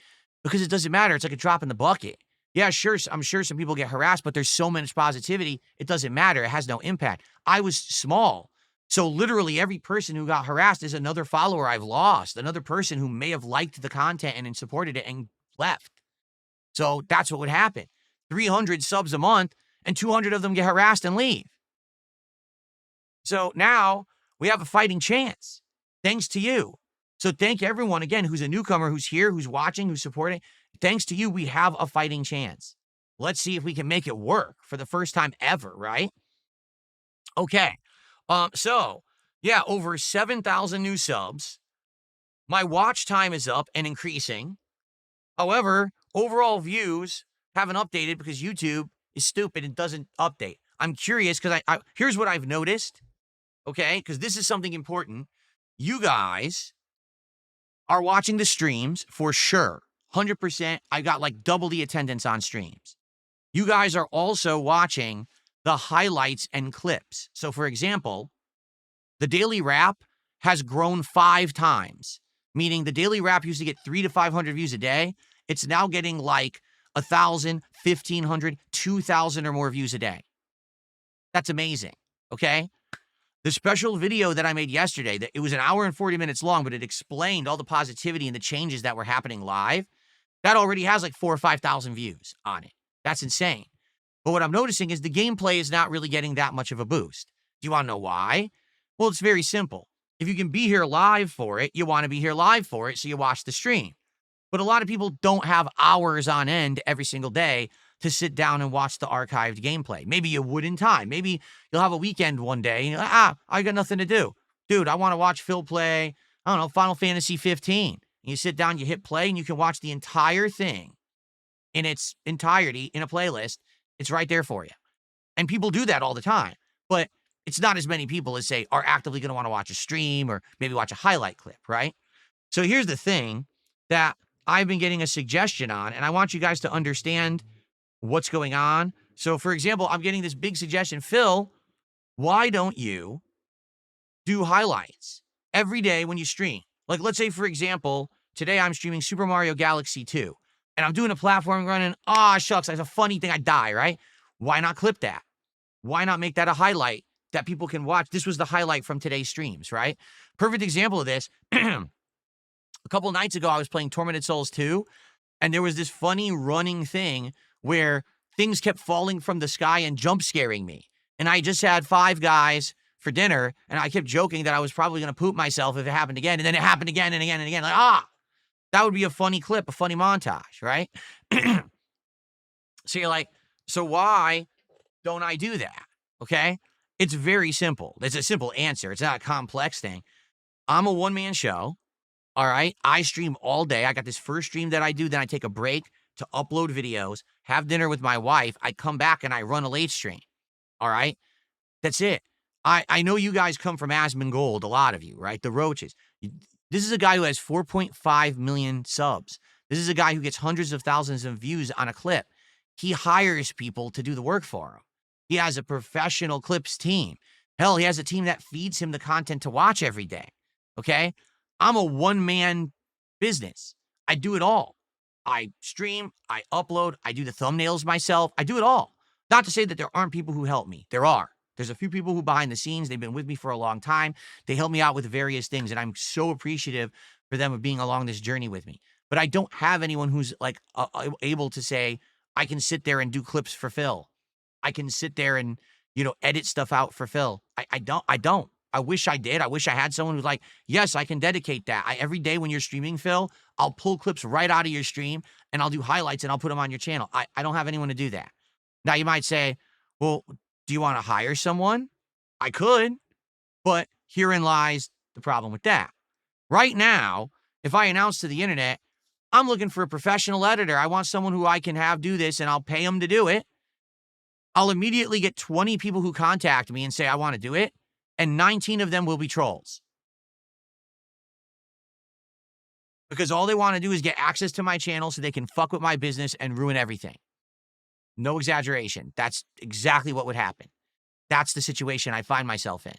Because it doesn't matter. It's like a drop in the bucket. Yeah, sure, I'm sure some people get harassed, but there's so much positivity, it doesn't matter. It has no impact. I was small. So literally every person who got harassed is another follower I've lost, another person who may have liked the content and supported it and left. So that's what would happen. 300 subs a month and 200 of them get harassed and leave. So now we have a fighting chance. Thanks to you. So thank everyone, again, who's a newcomer, who's here, who's watching, who's supporting. Thanks to you, we have a fighting chance. Let's see if we can make it work for the first time ever, right? Okay. So, yeah, over 7,000 new subs. My watch time is up and increasing. However, overall views haven't updated because YouTube is stupid and doesn't update. I'm curious because here's what I've noticed, okay? Because this is something important. You guys are watching the streams for sure. 100%. I got like double the attendance on streams. You guys are also watching the highlights and clips. So, for example, the daily wrap has grown 5 times, meaning the daily wrap used to get 300 to 500 views a day. It's now getting like 1,000, 1,500, 2,000 or more views a day. That's amazing, okay? The special video that I made yesterday, that it was an hour and 40 minutes long, but it explained all the positivity and the changes that were happening live. That already has like 4,000 or 5,000 views on it. That's insane. But what I'm noticing is the gameplay is not really getting that much of a boost. Do you want to know why? Well, it's very simple. If you can be here live for it, you want to be here live for it, so you watch the stream. But a lot of people don't have hours on end every single day to sit down and watch the archived gameplay. Maybe you would in time. Maybe you'll have a weekend one day and you're like, I got nothing to do. Dude, I want to watch Phil play, I don't know, Final Fantasy 15. You sit down, you hit play, and you can watch the entire thing in its entirety in a playlist. It's right there for you. And people do that all the time. But it's not as many people as, say, are actively going to want to watch a stream or maybe watch a highlight clip, right? So here's the thing that I've been getting a suggestion on, and I want you guys to understand what's going on. So, for example, I'm getting this big suggestion. Phil, why don't you do highlights every day when you stream? Like, let's say, for example, today I'm streaming Super Mario Galaxy 2, and I'm doing a platform running, shucks, that's a funny thing, I die, right? Why not clip that? Why not make that a highlight that people can watch? This was the highlight from today's streams, right? Perfect example of this. A couple nights ago, I was playing Tormented Souls 2, and there was this funny running thing where things kept falling from the sky and jump scaring me. And I just had 5 guys for dinner, and I kept joking that I was probably going to poop myself if it happened again. And then it happened again and again and again. Like, that would be a funny clip, a funny montage, right? So you're like, so why don't I do that? Okay? It's very simple. It's a simple answer. It's not a complex thing. I'm a one-man show. All right. I stream all day. I got this first stream that I do. Then I take a break to upload videos, have dinner with my wife. I come back and I run a late stream. All right. That's it. I know you guys come from Asmongold, a lot of you, right? The Roaches. This is a guy who has 4.5 million subs. This is a guy who gets hundreds of thousands of views on a clip. He hires people to do the work for him. He has a professional clips team. Hell, he has a team that feeds him the content to watch every day. Okay? I'm a one-man business. I do it all. I stream, I upload, I do the thumbnails myself. I do it all. Not to say that there aren't people who help me. There are. There's a few people who behind the scenes, they've been with me for a long time. They help me out with various things, and I'm so appreciative for them of being along this journey with me. But I don't have anyone who's like able to say, I can sit there and do clips for Phil. I can sit there and, edit stuff out for Phil. I don't. I wish I did. I wish I had someone who's like, yes, I can dedicate that. Every day when you're streaming, Phil, I'll pull clips right out of your stream and I'll do highlights and I'll put them on your channel. I don't have anyone to do that. Now you might say, well, do you want to hire someone? I could, but herein lies the problem with that. Right now, if I announce to the internet, I'm looking for a professional editor. I want someone who I can have do this and I'll pay them to do it. I'll immediately get 20 people who contact me and say, I want to do it. And 19 of them will be trolls. Because all they want to do is get access to my channel so they can fuck with my business and ruin everything. No exaggeration. That's exactly what would happen. That's the situation I find myself in.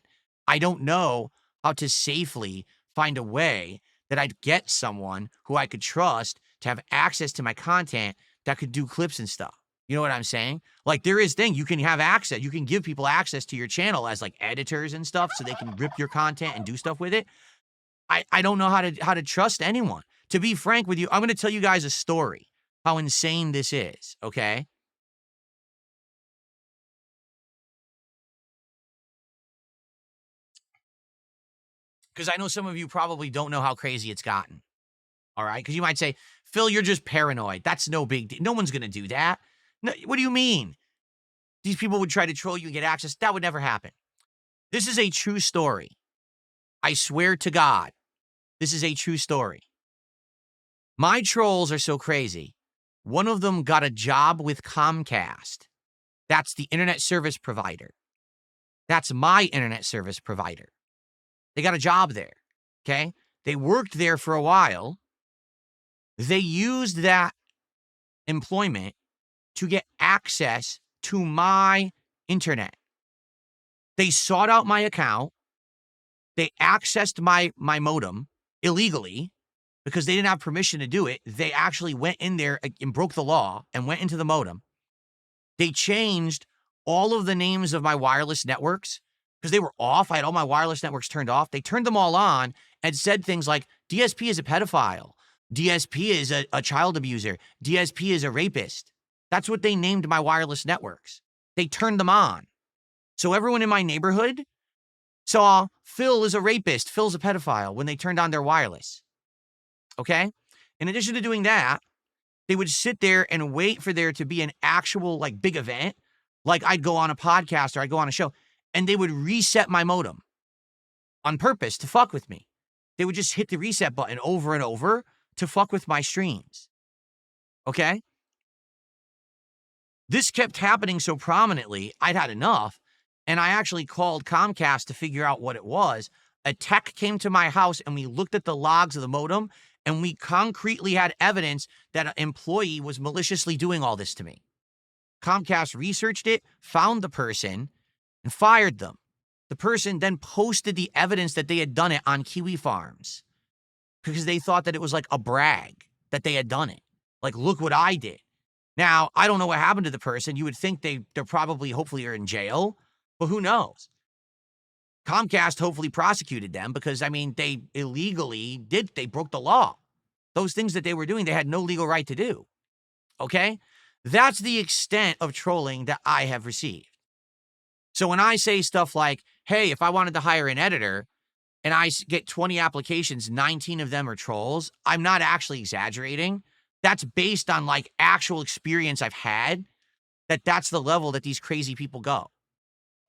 I don't know how to safely find a way that I'd get someone who I could trust to have access to my content that could do clips and stuff. You know what I'm saying? Like, there is thing, you can have access. You can give people access to your channel as like editors and stuff so they can rip your content and do stuff with it. I don't know how to trust anyone. To be frank with you, I'm going to tell you guys a story, how insane this is, okay? Because I know some of you probably don't know how crazy it's gotten. All right. Because you might say, Phil, you're just paranoid. That's no big deal. No one's going to do that. No, what do you mean? These people would try to troll you and get access. That would never happen. This is a true story. I swear to God, this is a true story. My trolls are so crazy. One of them got a job with Comcast. That's the internet service provider. That's my internet service provider. They got a job there, okay? They worked there for a while. They used that employment to get access to my internet. They sought out my account. They accessed my modem illegally because they didn't have permission to do it. They actually went in there and broke the law and went into the modem. They changed all of the names of my wireless networks because they were off. I had all my wireless networks turned off. They turned them all on and said things like, DSP is a pedophile. DSP is a child abuser. DSP is a rapist. That's what they named my wireless networks. They turned them on. So everyone in my neighborhood saw Phil is a rapist, Phil's a pedophile when they turned on their wireless. Okay? In addition to doing that, they would sit there and wait for there to be an actual like big event. Like I'd go on a podcast or I'd go on a show and they would reset my modem on purpose to fuck with me. They would just hit the reset button over and over to fuck with my streams. Okay? This kept happening so prominently, I'd had enough. And I actually called Comcast to figure out what it was. A tech came to my house and we looked at the logs of the modem and we concretely had evidence that an employee was maliciously doing all this to me. Comcast researched it, found the person, and fired them. The person then posted the evidence that they had done it on Kiwi Farms because they thought that it was like a brag that they had done it. Like, look what I did. Now, I don't know what happened to the person. You would think they're probably, hopefully, are in jail. But who knows? Comcast hopefully prosecuted them because, I mean, they illegally they broke the law. Those things that they were doing, they had no legal right to do. Okay? That's the extent of trolling that I have received. So when I say stuff like, hey, if I wanted to hire an editor and I get 20 applications, 19 of them are trolls, I'm not actually exaggerating. That's based on like actual experience I've had, that's the level that these crazy people go.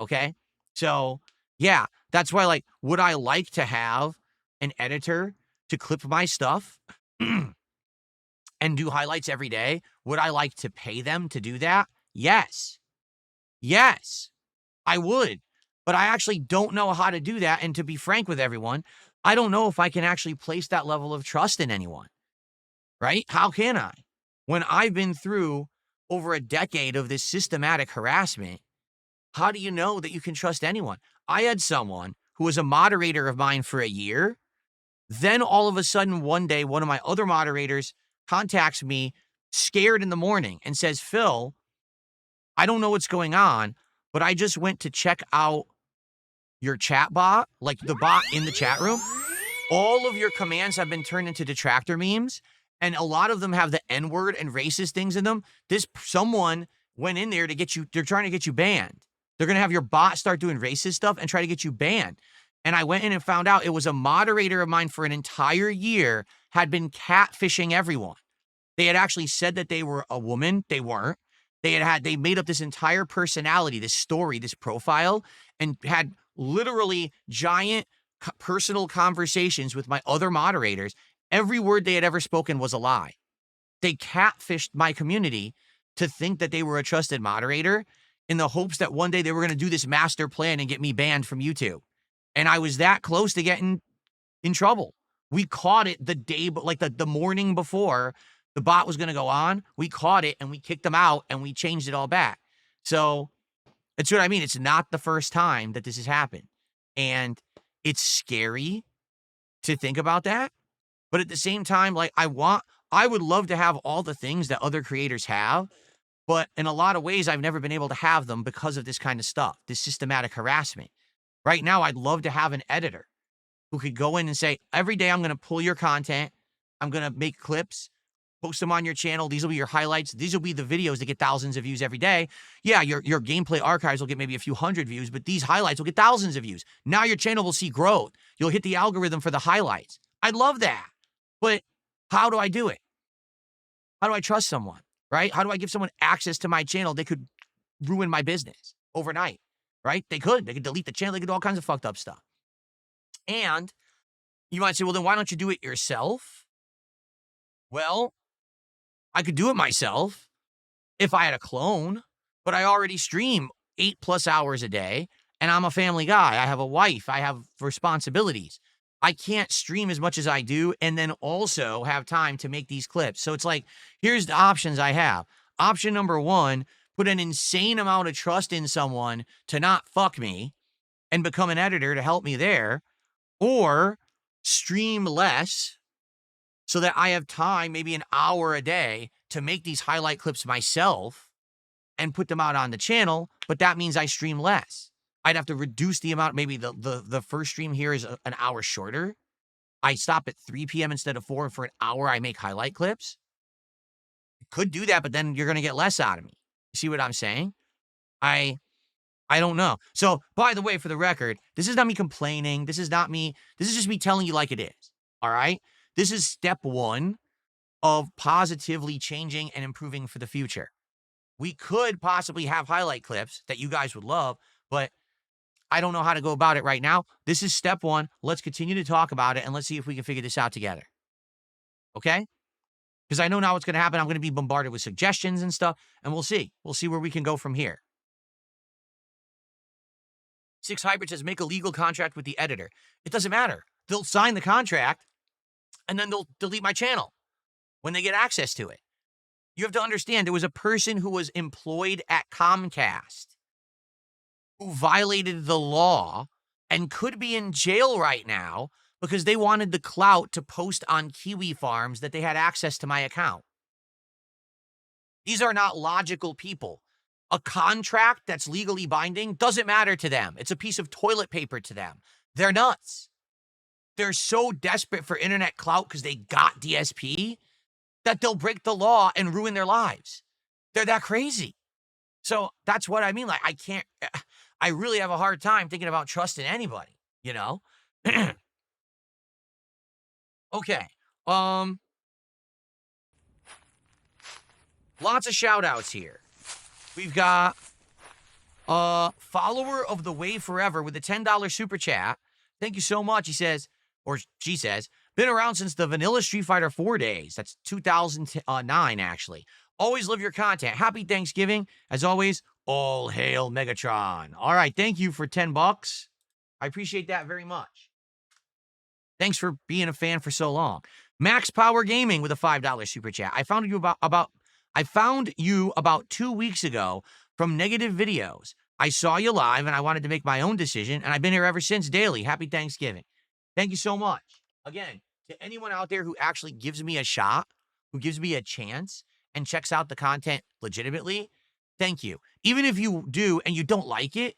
Okay? So, yeah, that's why, like, would I like to have an editor to clip my stuff and do highlights every day? Would I like to pay them to do that? Yes. Yes, I would. But I actually don't know how to do that. And to be frank with everyone, I don't know if I can actually place that level of trust in anyone. Right? How can I? When I've been through over a decade of this systematic harassment, how do you know that you can trust anyone? I had someone who was a moderator of mine for a year. Then all of a sudden, one day, one of my other moderators contacts me scared in the morning and says, Phil, I don't know what's going on, but I just went to check out your chat bot, like the bot in the chat room. All of your commands have been turned into detractor memes, and a lot of them have the N-word and racist things in them. Someone went in there to get you, they're trying to get you banned. They're going to have your bot start doing racist stuff and try to get you banned. And I went in and found out it was a moderator of mine for an entire year had been catfishing everyone. They had actually said that they were a woman. They weren't. They made up this entire personality, this story, this profile, and had literally giant personal conversations with my other moderators. Every word they had ever spoken was a lie. They catfished my community to think that they were a trusted moderator in the hopes that one day they were going to do this master plan and get me banned from YouTube. And I was that close to getting in trouble. We caught it the day, like the morning before the bot was going to go on. We caught it and we kicked them out and we changed it all back. So that's what I mean. It's not the first time that this has happened. And it's scary to think about that. But at the same time, like I would love to have all the things that other creators have. But in a lot of ways, I've never been able to have them because of this kind of stuff, this systematic harassment. Right now, I'd love to have an editor who could go in and say, every day I'm going to pull your content. I'm going to make clips. post them on your channel. These will be your highlights. These will be the videos that get thousands of views every day. Yeah, your gameplay archives will get maybe a few hundred views, but these highlights will get thousands of views. Now your channel will see growth. You'll hit the algorithm for the highlights. I love that. But how do I do it? How do I trust someone, right? How do I give someone access to my channel? They could ruin my business overnight, right? They could delete the channel. They could do all kinds of fucked up stuff. And you might say, well, then why don't you do it yourself? Well, I could do it myself if I had a clone, but I already stream 8+ hours a day, and I'm a family guy. I have a wife. I have responsibilities. I can't stream as much as I do and then also have time to make these clips. So it's like, here's the options I have. Option number one, put an insane amount of trust in someone to not fuck me and become an editor to help me there, or stream less so that I have time, maybe an hour a day, to make these highlight clips myself and put them out on the channel, but that means I stream less. I'd have to reduce the amount. Maybe the first stream here is an hour shorter. I stop at 3 p.m. instead of 4, and for an hour I make highlight clips. I could do that, but then you're going to get less out of me. You see what I'm saying? I don't know. So, by the way, for the record, this is not me complaining. This is just me telling you like it is. All right? This is step one of positively changing and improving for the future. We could possibly have highlight clips that you guys would love, but I don't know how to go about it right now. This is step one. Let's continue to talk about it, and let's see if we can figure this out together. Okay? Because I know now what's going to happen. I'm going to be bombarded with suggestions and stuff, and we'll see. We'll see where we can go from here. 6 Hybrid says, make a legal contract with the editor. It doesn't matter. They'll sign the contract, and then they'll delete my channel when they get access to it. You have to understand, there was a person who was employed at Comcast who violated the law and could be in jail right now because they wanted the clout to post on Kiwi Farms that they had access to my account. These are not logical people. A contract that's legally binding doesn't matter to them. It's a piece of toilet paper to them. They're nuts. They're so desperate for internet clout because they got DSP that they'll break the law and ruin their lives. They're that crazy. So that's what I mean. Like, I really have a hard time thinking about trusting anybody, you know? Okay. Lots of shout outs here. We've got follower of the Way Forever with a $10 super chat. Thank you so much. He says, or she says, been around since the vanilla Street Fighter 4 days. That's 2009, actually. Always love your content. Happy Thanksgiving. As always, all hail Megatron. All right, thank you for $10. I appreciate that very much. Thanks for being a fan for so long. Max Power Gaming with a $5 super chat. I found you about 2 weeks ago from Negative Videos. I saw you live and I wanted to make my own decision, and I've been here ever since daily. Happy Thanksgiving. Thank you so much. Again, to anyone out there who actually gives me a shot, who gives me a chance and checks out the content legitimately, thank you. Even if you do and you don't like it,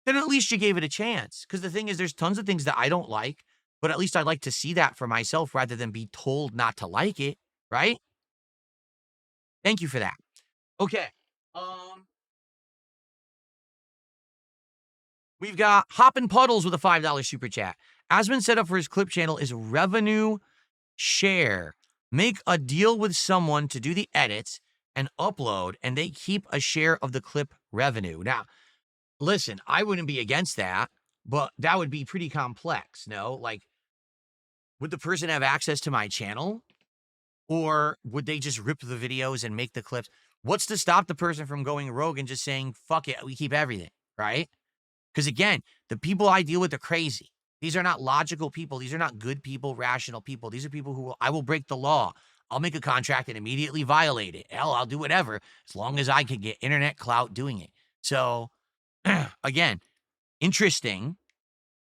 then at least you gave it a chance. Because the thing is, there's tons of things that I don't like, but at least I'd like to see that for myself rather than be told not to like it, right? Thank you for that. Okay. We've got Hoppin' Puddles with a $5 super chat. Asman set up for his clip channel is revenue share. Make a deal with someone to do the edits and upload, and they keep a share of the clip revenue. Now, listen, I wouldn't be against that, but that would be pretty complex, no? Like, would the person have access to my channel? Or would they just rip the videos and make the clips? What's to stop the person from going rogue and just saying, fuck it, we keep everything, right? Because again, the people I deal with are crazy. These are not logical people. These are not good people, rational people. These are people who I will break the law. I'll make a contract and immediately violate it. Hell, I'll do whatever as long as I can get internet clout doing it. So, again, interesting.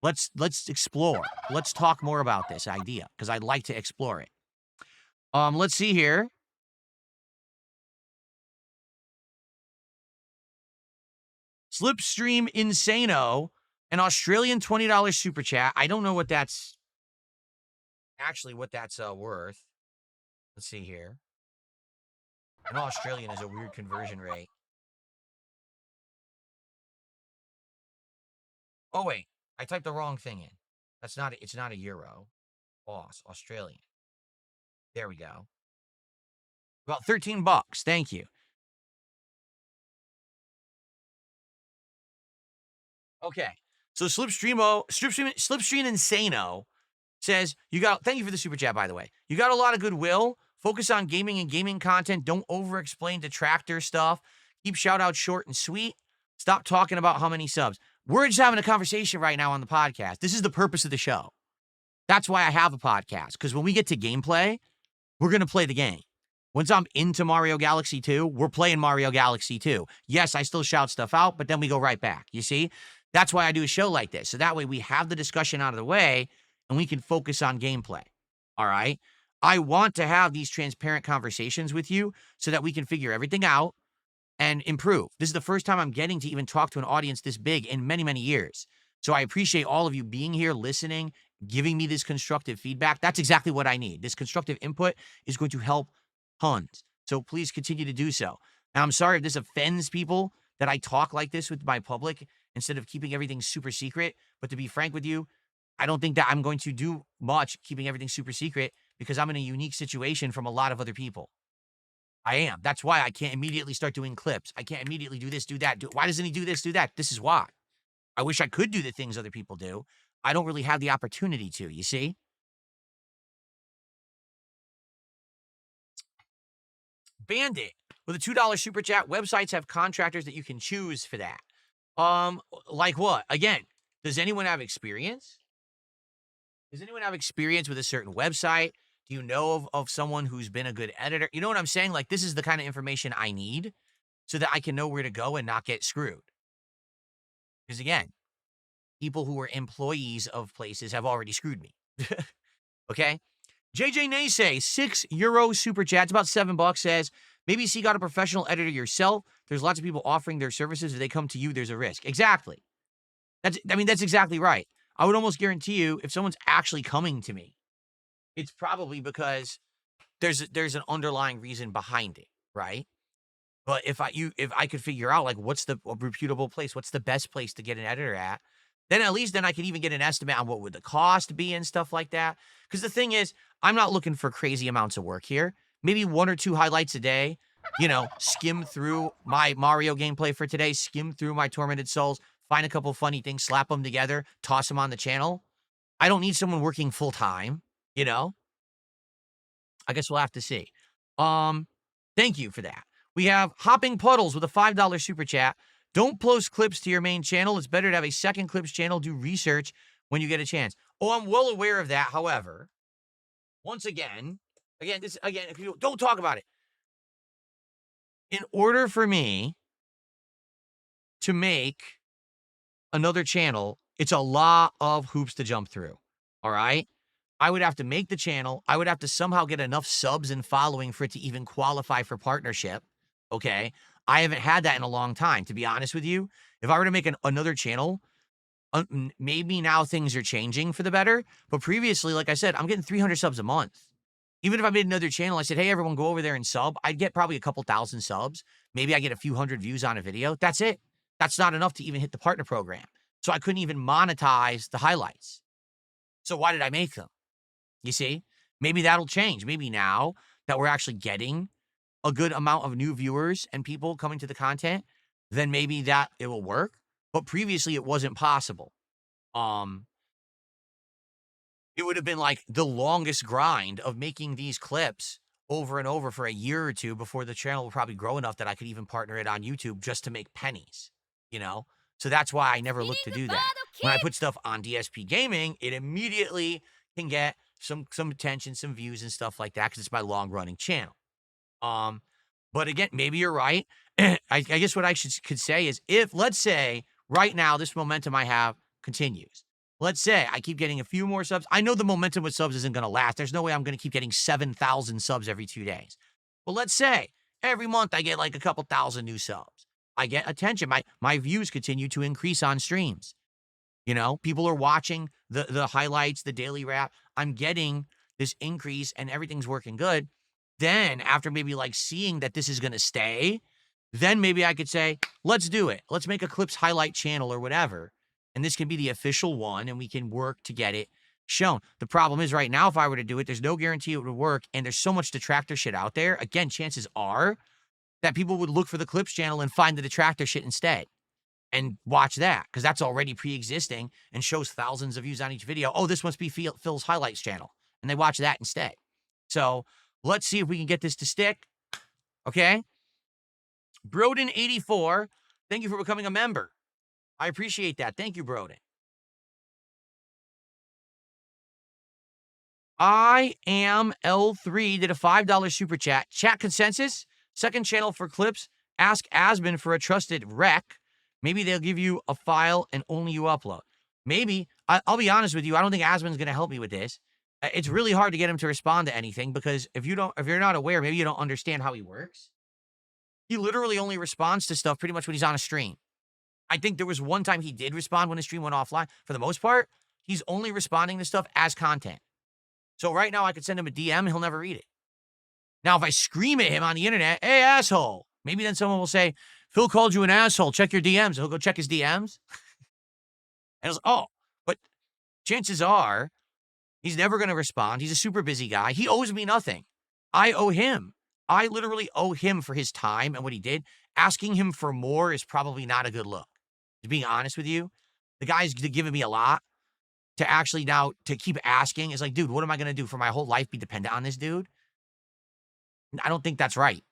Let's explore. Let's talk more about this idea because I'd like to explore it. Let's see here. Slipstream Insano, an Australian $20 super chat. I don't know what that's worth. Let's see here. I know Australian is a weird conversion rate. Oh, wait. I typed the wrong thing in. It's not a euro. Australian. There we go. About 13 bucks. Thank you. Okay. So Slipstream Insano says, thank you for the super chat, by the way. You got a lot of goodwill. Focus on gaming and gaming content. Don't over-explain detractor stuff. Keep shout-outs short and sweet. Stop talking about how many subs. We're just having a conversation right now on the podcast. This is the purpose of the show. That's why I have a podcast, because when we get to gameplay, we're going to play the game. Once I'm into Mario Galaxy 2, we're playing Mario Galaxy 2. Yes, I still shout stuff out, but then we go right back. You see? That's why I do a show like this. So that way we have the discussion out of the way and we can focus on gameplay. All right? I want to have these transparent conversations with you so that we can figure everything out and improve. This is the first time I'm getting to even talk to an audience this big in many, many years. So I appreciate all of you being here, listening, giving me this constructive feedback. That's exactly what I need. This constructive input is going to help tons. So please continue to do so. And I'm sorry if this offends people that I talk like this with my public instead of keeping everything super secret. But to be frank with you, I don't think that I'm going to do much keeping everything super secret because I'm in a unique situation from a lot of other people. I am. That's why I can't immediately start doing clips. I can't immediately do this, do that. Why doesn't he do this, do that? This is why. I wish I could do the things other people do. I don't really have the opportunity to, you see? Bandit with a $2 super chat. Websites have contractors that you can choose for that. Like what? Again, does anyone have experience? Does anyone have experience with a certain website? Do you know of someone who's been a good editor? You know what I'm saying? Like, this is the kind of information I need so that I can know where to go and not get screwed. Because again, people who are employees of places have already screwed me. Okay? JJ Naysay, €6 super chat. It's about $7 says, maybe you got a professional editor yourself. There's lots of people offering their services. If they come to you, there's a risk. Exactly. That's exactly right. I would almost guarantee you if someone's actually coming to me, it's probably because there's an underlying reason behind it, right? But if I could figure out like what's a reputable place, what's the best place to get an editor at, then at least I could even get an estimate on what would the cost be and stuff like that. Because the thing is, I'm not looking for crazy amounts of work here. Maybe 1 or 2 highlights a day. Skim through my Mario gameplay for today, skim through my Tormented Souls, find a couple funny things, slap them together, toss them on the channel. I don't need someone working full time, I guess we'll have to see. Thank you for that. We have Hopping Puddles with a $5 super chat. Don't post clips to your main channel. It's better to have a second clips channel. Do research when you get a chance. Oh, I'm well aware of that. However, once again, don't talk about it. In order for me to make another channel, it's a lot of hoops to jump through. All right? I would have to make the channel. I would have to somehow get enough subs and following for it to even qualify for partnership. Okay? I haven't had that in a long time, to be honest with you. If I were to make another channel, maybe now things are changing for the better. But previously, like I said, I'm getting 300 subs a month. Even if I made another channel, I said, hey, everyone, go over there and sub. I'd get probably a couple thousand subs. Maybe I get a few hundred views on a video. That's it. That's not enough to even hit the partner program. So I couldn't even monetize the highlights. So why did I make them? You see? Maybe that'll change. Maybe now that we're actually getting a good amount of new viewers and people coming to the content, then maybe that it will work. But previously it wasn't possible. It would have been like the longest grind of making these clips over and over for a year or two before the channel will probably grow enough that I could even partner it on YouTube just to make pennies, So that's why I never looked to do that. When I put stuff on DSPGaming, it immediately can get some attention, some views and stuff like that because it's my long-running channel. But again, maybe you're right. I guess what I could say is if, let's say, right now this momentum I have continues. Let's say I keep getting a few more subs. I know the momentum with subs isn't going to last. There's no way I'm going to keep getting 7,000 subs every 2 days. But let's say every month I get like a couple thousand new subs. I get attention. My views continue to increase on streams. People are watching the highlights, the daily wrap. I'm getting this increase and everything's working good. Then after maybe like seeing that this is going to stay, then maybe I could say, let's do it. Let's make a clips highlight channel or whatever. And this can be the official one and we can work to get it shown. The problem is right now, if I were to do it, there's no guarantee it would work. And there's so much detractor shit out there. Again, chances are that people would look for the clips channel and find the detractor shit instead and watch that because that's already pre-existing and shows thousands of views on each video. Oh, this must be Phil's highlights channel. And they watch that instead. So let's see if we can get this to stick. Okay. Broden84, thank you for becoming a member. I appreciate that. Thank you, Broden. I am L3 did a $5 super chat. Chat consensus, second channel for clips. Ask Asbin for a trusted rec. Maybe they'll give you a file and only you upload. Maybe. I'll be honest with you. I don't think Asbin's going to help me with this. It's really hard to get him to respond to anything because if you're not aware, maybe you don't understand how he works. He literally only responds to stuff pretty much when he's on a stream. I think there was one time he did respond when his stream went offline. For the most part, he's only responding to stuff as content. So right now I could send him a DM and he'll never read it. Now, if I scream at him on the internet, hey, asshole, maybe then someone will say, Phil called you an asshole. Check your DMs. He'll go check his DMs. And but chances are he's never going to respond. He's a super busy guy. He owes me nothing. I owe him. I literally owe him for his time and what he did. Asking him for more is probably not a good look. To be honest with you, the guy's giving me a lot. To actually now to keep asking is like, dude, what am I going to do for my whole life? Be dependent on this dude? I don't think that's right.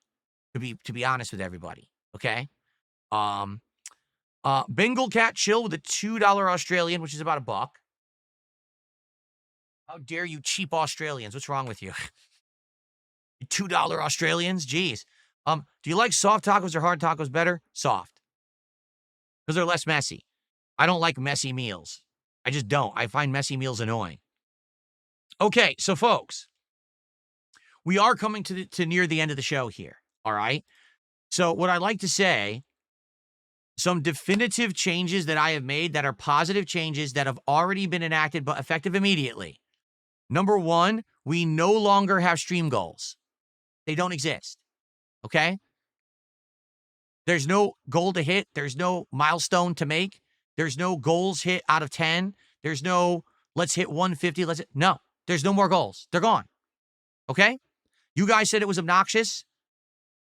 To be honest with everybody. Okay. Bengal Cat Chill with a $2 Australian, which is about $1. How dare you cheap Australians? What's wrong with you? $2 Australians? Jeez. Do you like soft tacos or hard tacos better? Soft. Because they're less messy. I don't like messy meals. I just don't. I find messy meals annoying. Okay, so folks, we are coming to near the end of the show here, all right? So what I'd like to say, some definitive changes that I have made that are positive changes that have already been enacted but effective immediately. Number one, we no longer have stream goals. They don't exist, okay? There's no goal to hit. There's no milestone to make. There's no goals hit out of 10. There's no, let's hit 150. No, there's no more goals. They're gone. Okay? You guys said it was obnoxious.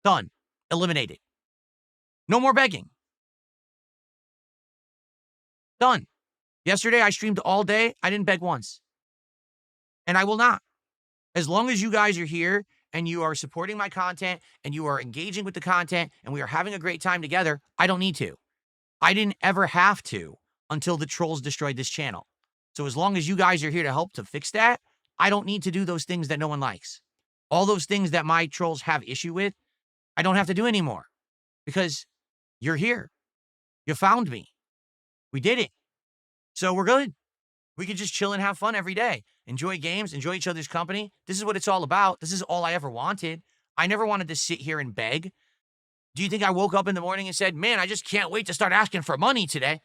Done. Eliminated. No more begging. Done. Yesterday, I streamed all day. I didn't beg once. And I will not. As long as you guys are here and you are supporting my content and you are engaging with the content and we are having a great time together, I don't need to. I didn't ever have to until the trolls destroyed this channel. So as long as you guys are here to help to fix that, I don't need to do those things that no one likes. All those things that my trolls have issue with, I don't have to do anymore because you're here. You found me. We did it. So we're good. We can just chill and have fun every day. Enjoy games, enjoy each other's company. This is what it's all about. This is all I ever wanted. I never wanted to sit here and beg. Do you think I woke up in the morning and said, man, I just can't wait to start asking for money today?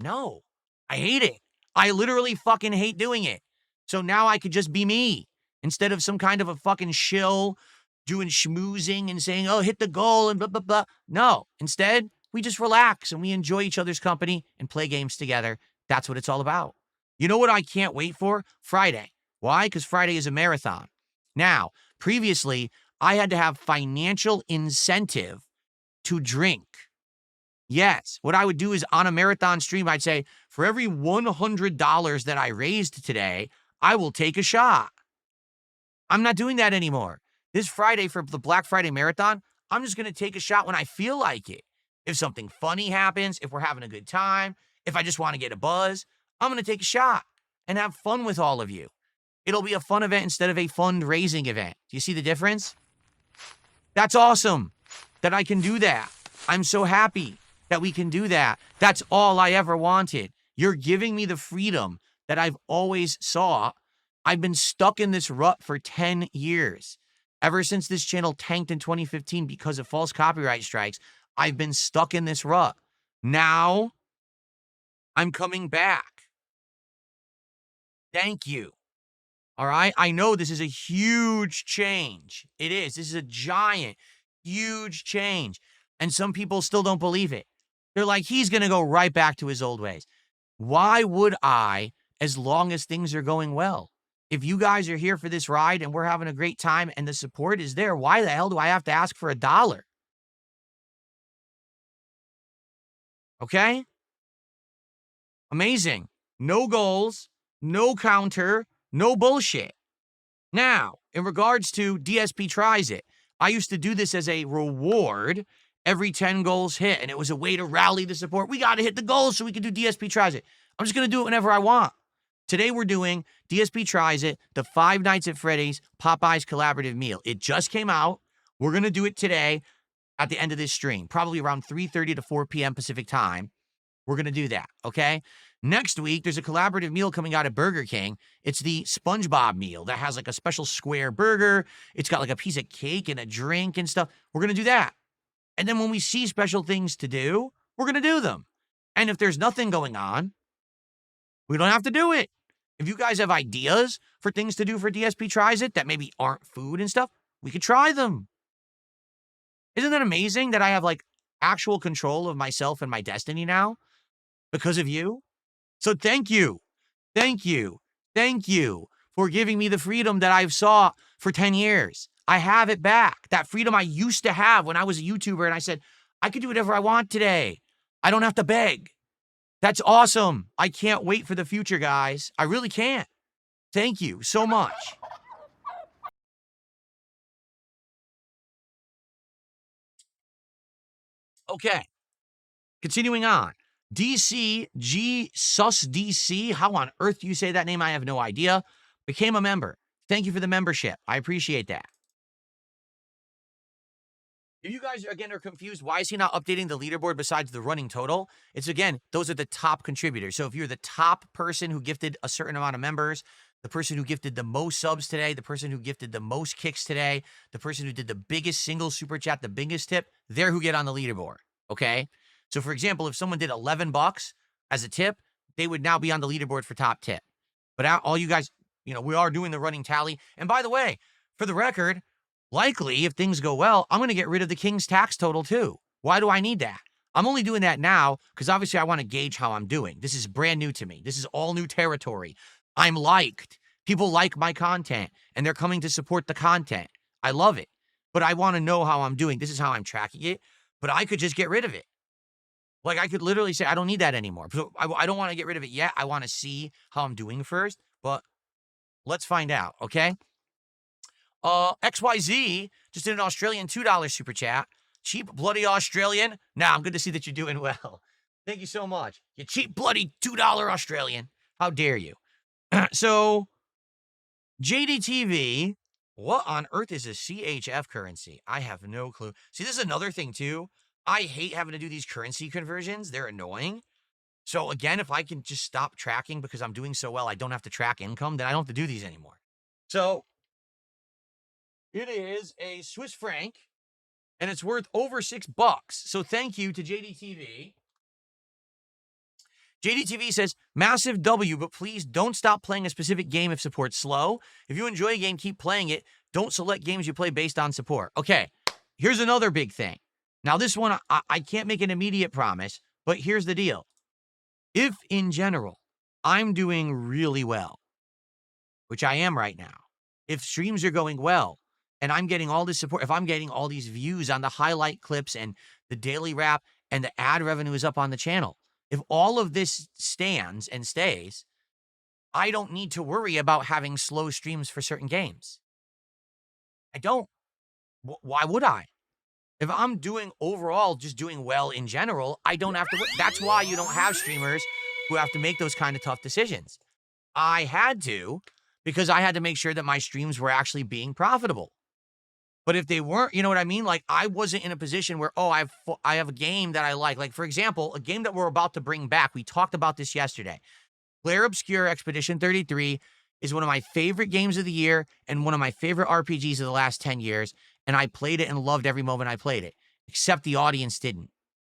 No, I hate it. I literally fucking hate doing it. So now I could just be me instead of some kind of a fucking shill doing schmoozing and saying, oh, hit the goal and blah, blah, blah. No, instead, we just relax and we enjoy each other's company and play games together. That's what it's all about. You know what I can't wait for? Friday. Why? Because Friday is a marathon. Now, previously, I had to have financial incentive to drink. Yes, what I would do is on a marathon stream, I'd say, for every $100 that I raised today, I will take a shot. I'm not doing that anymore. This Friday for the Black Friday Marathon, I'm just going to take a shot when I feel like it. If something funny happens, if we're having a good time, if I just want to get a buzz, I'm going to take a shot and have fun with all of you. It'll be a fun event instead of a fundraising event. Do you see the difference? That's awesome that I can do that. I'm so happy that we can do that. That's all I ever wanted. You're giving me the freedom that I've always sought. I've been stuck in this rut for 10 years. Ever since this channel tanked in 2015 because of false copyright strikes, I've been stuck in this rut. Now, I'm coming back. Thank you. All right. I know this is a huge change. It is. This is a giant, huge change. And some people still don't believe it. They're like, he's going to go right back to his old ways. Why would I, as long as things are going well? If you guys are here for this ride and we're having a great time and the support is there, why the hell do I have to ask for $1? Okay? Amazing. No goals, no counter, no bullshit. Now, in regards to DSP Tries It, I used to do this as a reward every 10 goals hit, and it was a way to rally the support. We got to hit the goals so we can do DSP Tries It. I'm just going to do it whenever I want. Today, we're doing DSP Tries It, the Five Nights at Freddy's Popeyes collaborative meal. It just came out. We're going to do it today at the end of this stream, probably around 3:30 to 4 p.m. Pacific time. We're going to do that, okay? Next week, there's a collaborative meal coming out of Burger King. It's the SpongeBob meal that has like a special square burger. It's got like a piece of cake and a drink and stuff. We're going to do that. And then when we see special things to do, we're going to do them. And if there's nothing going on, we don't have to do it. If you guys have ideas for things to do for DSP Tries It that maybe aren't food and stuff, we could try them. Isn't that amazing that I have like actual control of myself and my destiny now because of you? So thank you. Thank you. Thank you for giving me the freedom that I've sought for 10 years. I have it back. That freedom I used to have when I was a YouTuber and I said, I could do whatever I want today. I don't have to beg. That's awesome. I can't wait for the future, guys. I really can't. Thank you so much. Okay. Continuing on. DCG Sus DC. How on earth do you say that name? I have no idea. Became a member. Thank you for the membership. I appreciate that. If you guys, again, are confused, why is he not updating the leaderboard besides the running total? It's, again, those are the top contributors. So if you're the top person who gifted a certain amount of members, the person who gifted the most subs today, the person who gifted the most kicks today, the person who did the biggest single super chat, the biggest tip, they're who get on the leaderboard, okay? So, for example, if someone did $11 as a tip, they would now be on the leaderboard for top tip. But all you guys, we are doing the running tally. And by the way, for the record, likely, if things go well, I'm going to get rid of the King's tax total too. Why do I need that? I'm only doing that now because obviously I want to gauge how I'm doing. This is brand new to me. This is all new territory. I'm liked. People like my content and they're coming to support the content. I love it. But I want to know how I'm doing. This is how I'm tracking it. But I could just get rid of it. Like I could literally say, I don't need that anymore. So I don't want to get rid of it yet. I want to see how I'm doing first. But let's find out, okay? XYZ just did an Australian $2 super chat. Cheap, bloody Australian. Nah, I'm good to see that you're doing well. Thank you so much. You cheap, bloody $2 Australian. How dare you? So, JDTV, what on earth is a CHF currency? I have no clue. See, this is another thing, too. I hate having to do these currency conversions. They're annoying. So, again, if I can just stop tracking because I'm doing so well, I don't have to track income, then I don't have to do these anymore. So, it is a Swiss franc, and it's worth over $6. So thank you to JDTV. JDTV says, massive W, but please don't stop playing a specific game if support's slow. If you enjoy a game, keep playing it. Don't select games you play based on support. Okay, here's another big thing. Now, this one, I can't make an immediate promise, but here's the deal. If, in general, I'm doing really well, which I am right now, if streams are going well, and I'm getting all this support, if I'm getting all these views on the highlight clips and the daily wrap and the ad revenue is up on the channel, if all of this stands and stays, I don't need to worry about having slow streams for certain games. I don't. Why would I? If I'm doing overall, just doing well in general, I don't have to. That's why you don't have streamers who have to make those kind of tough decisions. I had to because I had to make sure that my streams were actually being profitable. But if they weren't, you know what I mean? Like, I wasn't in a position where, I have a game that I like. Like, for example, a game that we're about to bring back. We talked about this yesterday. Clair Obscure Expedition 33 is one of my favorite games of the year and one of my favorite RPGs of the last 10 years. And I played it and loved every moment I played it, except the audience didn't.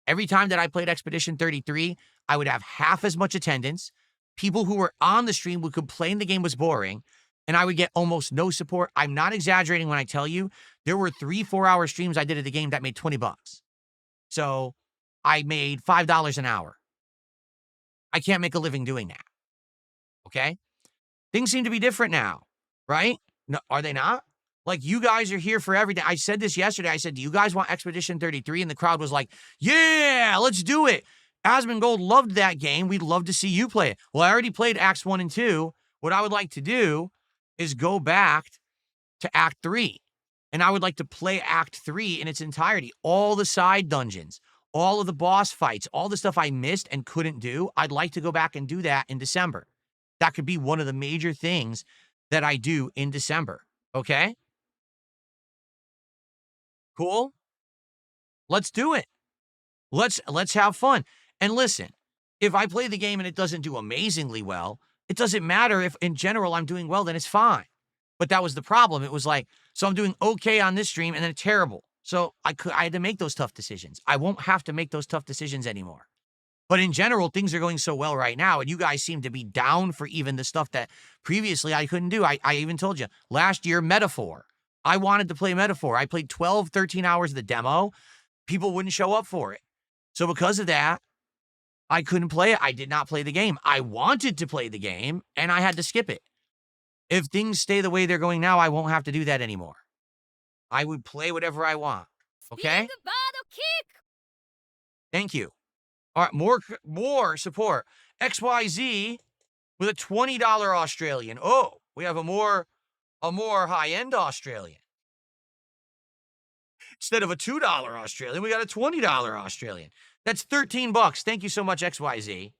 Every time that I played Expedition 33, I would have half as much attendance. People who were on the stream would complain the game was boring. and I would get almost no support. I'm not exaggerating when I tell you there were 3-4 hour streams I did at the game that made $20. So I made $5 an hour. I can't make a living doing that. Okay? Things seem to be different now, right? No, are they not? Like, you guys are here for everything. I said this yesterday. I said, do you guys want Expedition 33? And the crowd was like, yeah, let's do it. Asmongold loved that game. We'd love to see you play it. Well, I already played Acts 1 and 2. What I would like to do is go back to Act 3. And I would like to play Act 3 in its entirety. All the side dungeons, all of the boss fights, all the stuff I missed and couldn't do. I'd like to go back and do that in December. That could be one of the major things that I do in December. Okay? Cool? Let's do it. Let's have fun. And listen, if I play the game and it doesn't do amazingly well, it doesn't matter if in general I'm doing well, then it's fine. But that was the problem. It was like, so I'm doing okay on this stream and then it's terrible. So I had to make those tough decisions. I won't have to make those tough decisions anymore. But in general, things are going so well right now, and you guys seem to be down for even the stuff that previously I couldn't do. I even told you, last year, Metaphor. I wanted to play Metaphor. I played 12, 13 hours of the demo. People wouldn't show up for it. So because of that, I couldn't play it. I did not play the game. I wanted to play the game, and I had to skip it. If things stay the way they're going now, I won't have to do that anymore. I would play whatever I want. Okay? Thank you. All right, more support. XYZ with a $20 Australian. Oh, we have a more high-end Australian. Instead of a $2 Australian, we got a $20 Australian. That's $13. Thank you so much, XYZ.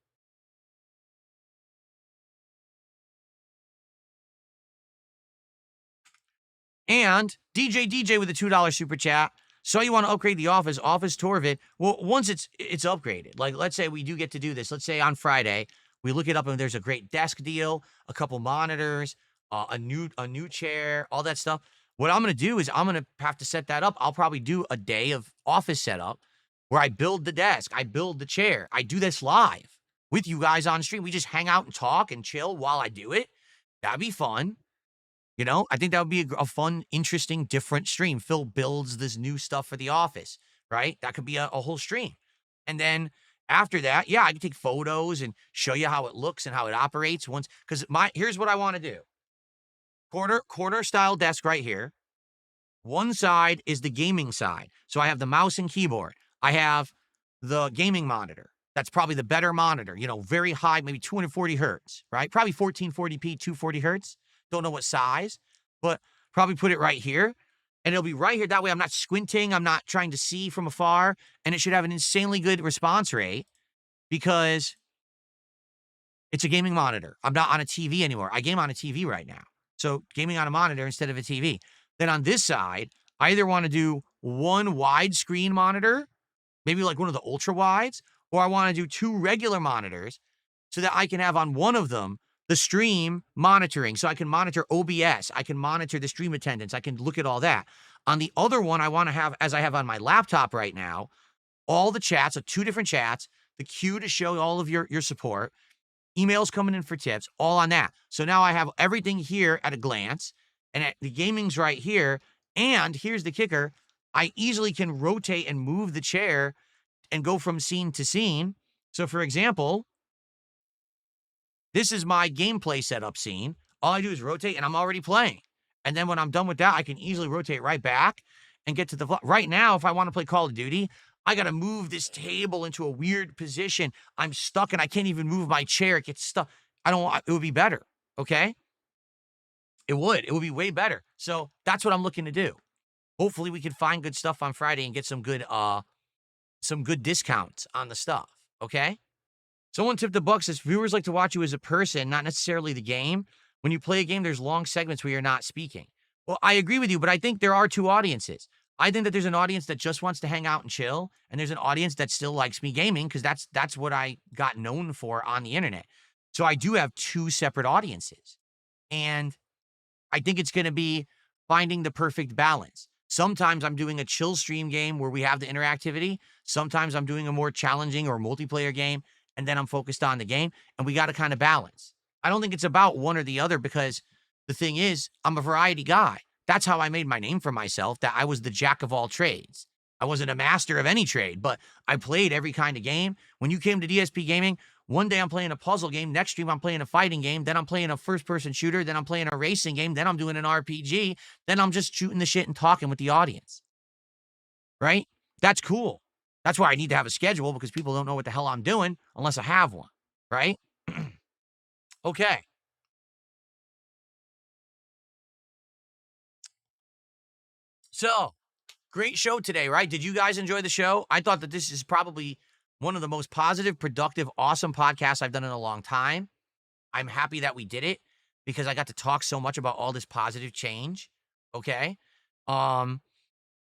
And DJ with a $2 super chat. So you want to upgrade the office tour of it. Well, once it's upgraded, like let's say we do get to do this. Let's say on Friday, we look it up and there's a great desk deal, a couple monitors, a new chair, all that stuff. What I'm going to do is I'm going to have to set that up. I'll probably do a day of office setup where I build the desk, I build the chair. I do this live with you guys on stream. We just hang out and talk and chill while I do it. That'd be fun. You know, I think that would be a fun, interesting, different stream. Phil builds this new stuff for the office, right? That could be a whole stream. And then after that, yeah, I can take photos and show you how it looks and how it operates once. Because here's what I want to do. Corner style desk right here. One side is the gaming side. So I have the mouse and keyboard. I have the gaming monitor. That's probably the better monitor, you know, very high, maybe 240 hertz, right? Probably 1440p, 240 hertz. Don't know what size, but probably put it right here. And it'll be right here. That way I'm not squinting. I'm not trying to see from afar. And it should have an insanely good response rate because it's a gaming monitor. I'm not on a TV anymore. I game on a TV right now. So gaming on a monitor instead of a TV. Then on this side, I either want to do one widescreen monitor, maybe like one of the ultra wides, or I want to do two regular monitors so that I can have on one of them the stream monitoring. So I can monitor OBS. I can monitor the stream attendance. I can look at all that. On the other one, I want to have, as I have on my laptop right now, all the chats, so 2 different chats, the queue to show all of your support, emails coming in for tips, all on that. So now I have everything here at a glance, and the gaming's right here. And here's the kicker. I easily can rotate and move the chair and go from scene to scene. So for example, this is my gameplay setup scene. All I do is rotate and I'm already playing. And then when I'm done with that, I can easily rotate right back and get to the vlog. Right now, if I want to play Call of Duty, I got to move this table into a weird position. I'm stuck and I can't even move my chair. It gets stuck. It would be better. Okay. It would be way better. So that's what I'm looking to do. Hopefully we can find good stuff on Friday and get some good discounts on the stuff. Okay. Someone tipped $1 says viewers like to watch you as a person, not necessarily the game. When you play a game, there's long segments where you're not speaking. Well, I agree with you, but I think there are 2 audiences. I think that there's an audience that just wants to hang out and chill, and there's an audience that still likes me gaming because that's what I got known for on the internet. So I do have 2 separate audiences. And I think it's going to be finding the perfect balance. Sometimes I'm doing a chill stream game where we have the interactivity. Sometimes I'm doing a more challenging or multiplayer game, and then I'm focused on the game, and we got to kind of balance. I don't think it's about one or the other because The thing is, I'm a variety guy. That's how I made my name for myself, that I was the jack of all trades. I wasn't a master of any trade, but I played every kind of game. When you came to DSP Gaming, one day I'm playing a puzzle game, next stream I'm playing a fighting game, then I'm playing a first-person shooter, then I'm playing a racing game, then I'm doing an RPG, then I'm just shooting the shit and talking with the audience. Right? That's cool. That's why I need to have a schedule, because people don't know what the hell I'm doing unless I have one. Right? Okay. So, great show today, right? Did you guys enjoy the show? I thought that this is probably one of the most positive, productive, awesome podcasts I've done in a long time. I'm happy that we did it because I got to talk so much about all this positive change. Okay. Um,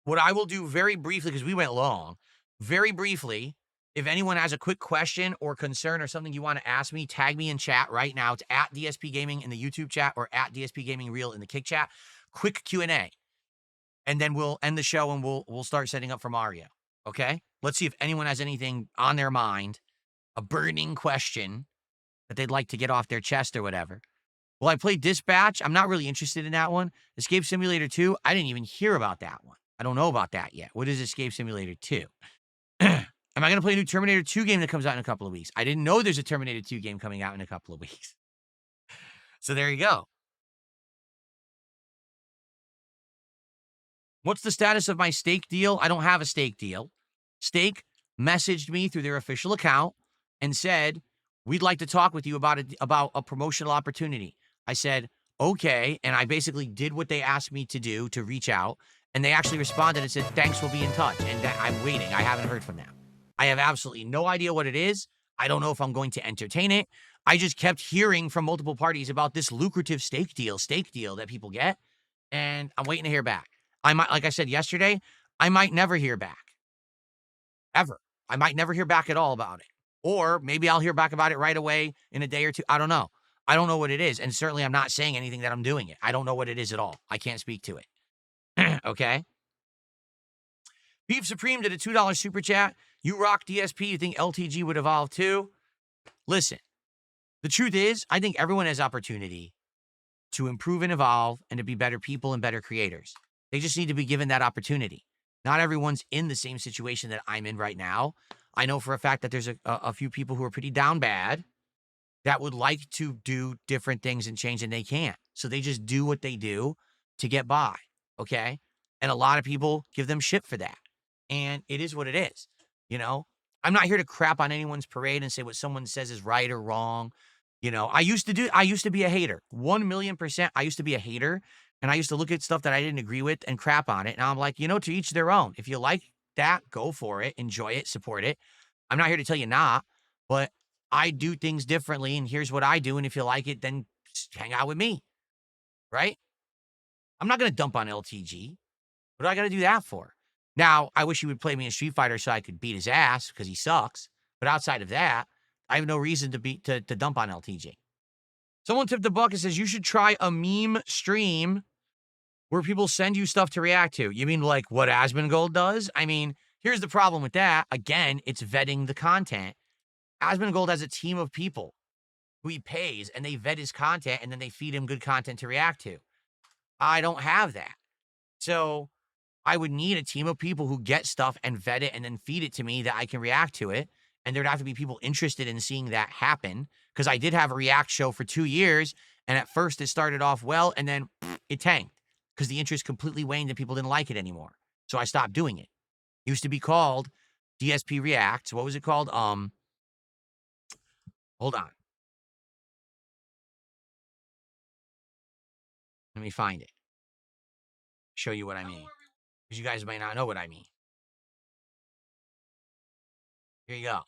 what I will do very briefly, because we went long, very briefly, if anyone has a quick question or concern or something you want to ask me, tag me in chat right now. It's at DSP Gaming in the YouTube chat or at DSP Gaming Reel in the Kick chat. Quick Q&A. And then we'll end the show and we'll start setting up for Mario. Okay? Let's see if anyone has anything on their mind, a burning question that they'd like to get off their chest or whatever. Well, I played Dispatch. I'm not really interested in that one. Escape Simulator 2, I didn't even hear about that one. I don't know about that yet. What is Escape Simulator 2? Am I going to play a new Terminator 2 game that comes out in a couple of weeks? I didn't know there's a Terminator 2 game coming out in a couple of weeks. So there you go. What's the status of my Stake deal? I don't have a Stake deal. Stake messaged me through their official account and said, we'd like to talk with you about a promotional opportunity. I said, okay. And I basically did what they asked me to do, to reach out. And they actually responded and said, thanks, we'll be in touch. And I'm waiting. I haven't heard from them. I have absolutely no idea what it is. I don't know if I'm going to entertain it. I just kept hearing from multiple parties about this lucrative stake deal that people get. And I'm waiting to hear back. I might, like I said yesterday, I might never hear back. Ever. I might never hear back at all about it. Or maybe I'll hear back about it right away in a day or two. I don't know. I don't know what it is. And certainly I'm not saying anything that I'm doing it. I don't know what it is at all. I can't speak to it. Okay? Beef Supreme did a $2 super chat. You rock DSP. You think LTG would evolve too? Listen, the truth is, I think everyone has opportunity to improve and evolve and to be better people and better creators. They just need to be given that opportunity. Not everyone's in the same situation that I'm in right now. I know for a fact that there's a few people who are pretty down bad that would like to do different things and change, and they can't. So they just do what they do to get by, okay? And a lot of people give them shit for that. And it is what it is, you know? I'm not here to crap on anyone's parade and say what someone says is right or wrong. You know, I used to be a hater. 1,000,000%. I used to be a hater. And I used to look at stuff that I didn't agree with and crap on it. Now I'm like, to each their own. If you like that, go for it, enjoy it, support it. I'm not here to tell you not, but I do things differently, and here's what I do. And if you like it, then hang out with me, right? I'm not going to dump on LTG. What do I got to do that for? Now, I wish he would play me in Street Fighter so I could beat his ass because he sucks. But outside of that, I have no reason to dump on LTG. Someone tipped the buck and says, you should try a meme stream where people send you stuff to react to. You mean like what Asmongold does? I mean, here's the problem with that. Again, it's vetting the content. Asmongold has a team of people who he pays, and they vet his content, and then they feed him good content to react to. I don't have that. So I would need a team of people who get stuff and vet it and then feed it to me that I can react to it. And there'd have to be people interested in seeing that happen, because I did have a react show for 2 years. And at first it started off well, and then it tanked because the interest completely waned and people didn't like it anymore. So I stopped doing it. It used to be called DSP Reacts. What was it called? Hold on. Let me find it. Show you what I mean. Because you guys might not know what I mean. Here you go.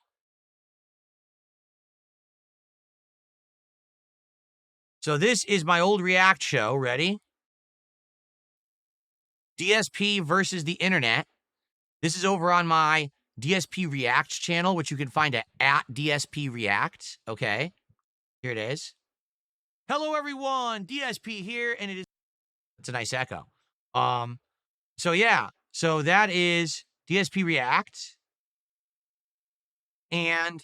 So this is my old React show. Ready? DSP versus the internet. This is over on my DSP Reacts channel, which you can find at DSP Reacts. Okay. Here it is. Hello, everyone. DSP here. And it's a nice echo. So yeah. So that is DSP Reacts. And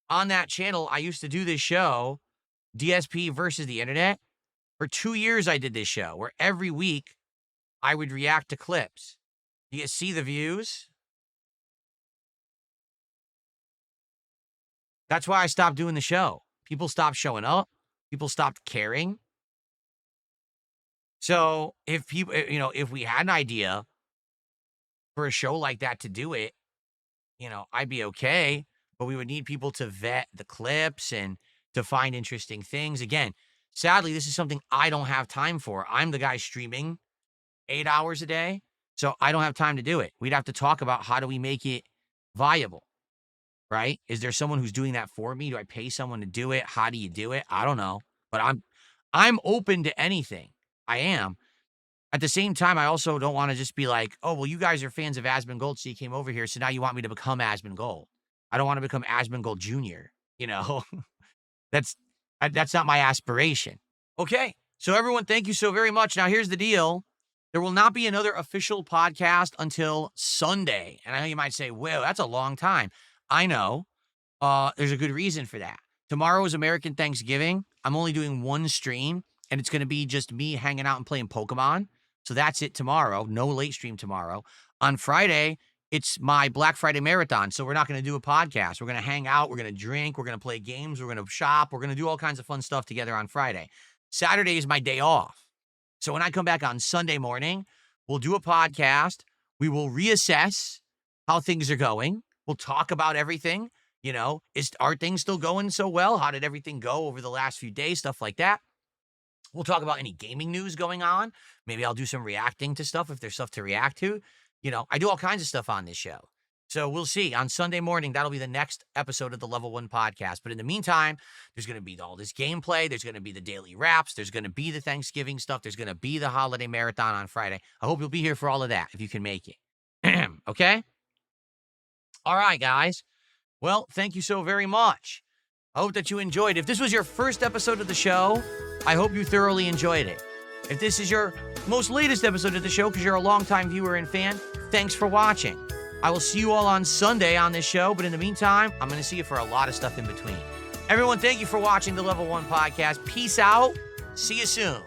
on that channel, I used to do this show, DSP versus the internet. For 2 years, I did this show where every week I would react to clips. Do you see the views? That's why I stopped doing the show. People stopped showing up. People stopped caring. So if people, if we had an idea for a show like that to do it, I'd be okay. But we would need people to vet the clips and to find interesting things. Again, sadly, this is something I don't have time for. I'm the guy streaming 8 hours a day, so I don't have time to do it. We'd have to talk about how do we make it viable, right? Is there someone who's doing that for me? Do I pay someone to do it? How do you do it? I don't know, but I'm open to anything. I am. At the same time, I also don't want to just be like, oh, well, you guys are fans of Asmongold, so you came over here, so now you want me to become Asmongold. I don't want to become Asmongold Jr., That's not my aspiration. Okay, so everyone, thank you so very much. Now, here's the deal. There will not be another official podcast until Sunday. And I know you might say, well, that's a long time. I know. There's a good reason for that. Tomorrow is American Thanksgiving. I'm only doing one stream, and it's going to be just me hanging out and playing Pokemon. So that's it tomorrow. No late stream tomorrow. On Friday, it's my Black Friday marathon. So we're not going to do a podcast. We're going to hang out. We're going to drink. We're going to play games. We're going to shop. We're going to do all kinds of fun stuff together on Friday. Saturday is my day off. So when I come back on Sunday morning, we'll do a podcast. We will reassess how things are going. We'll talk about everything. Are things still going so well? How did everything go over the last few days? Stuff like that. We'll talk about any gaming news going on. Maybe I'll do some reacting to stuff if there's stuff to react to. I do all kinds of stuff on this show. So we'll see. On Sunday morning, that'll be the next episode of the Level 1 podcast. But in the meantime, there's going to be all this gameplay. There's going to be the daily wraps. There's going to be the Thanksgiving stuff. There's going to be the holiday marathon on Friday. I hope you'll be here for all of that if you can make it. Okay? All right, guys. Well, thank you so very much. I hope that you enjoyed. If this was your first episode of the show, I hope you thoroughly enjoyed it. If this is your most latest episode of the show because you're a longtime viewer and fan, thanks for watching. I will see you all on Sunday on this show, but in the meantime, I'm going to see you for a lot of stuff in between. Everyone, thank you for watching the Level 1 podcast. Peace out. See you soon.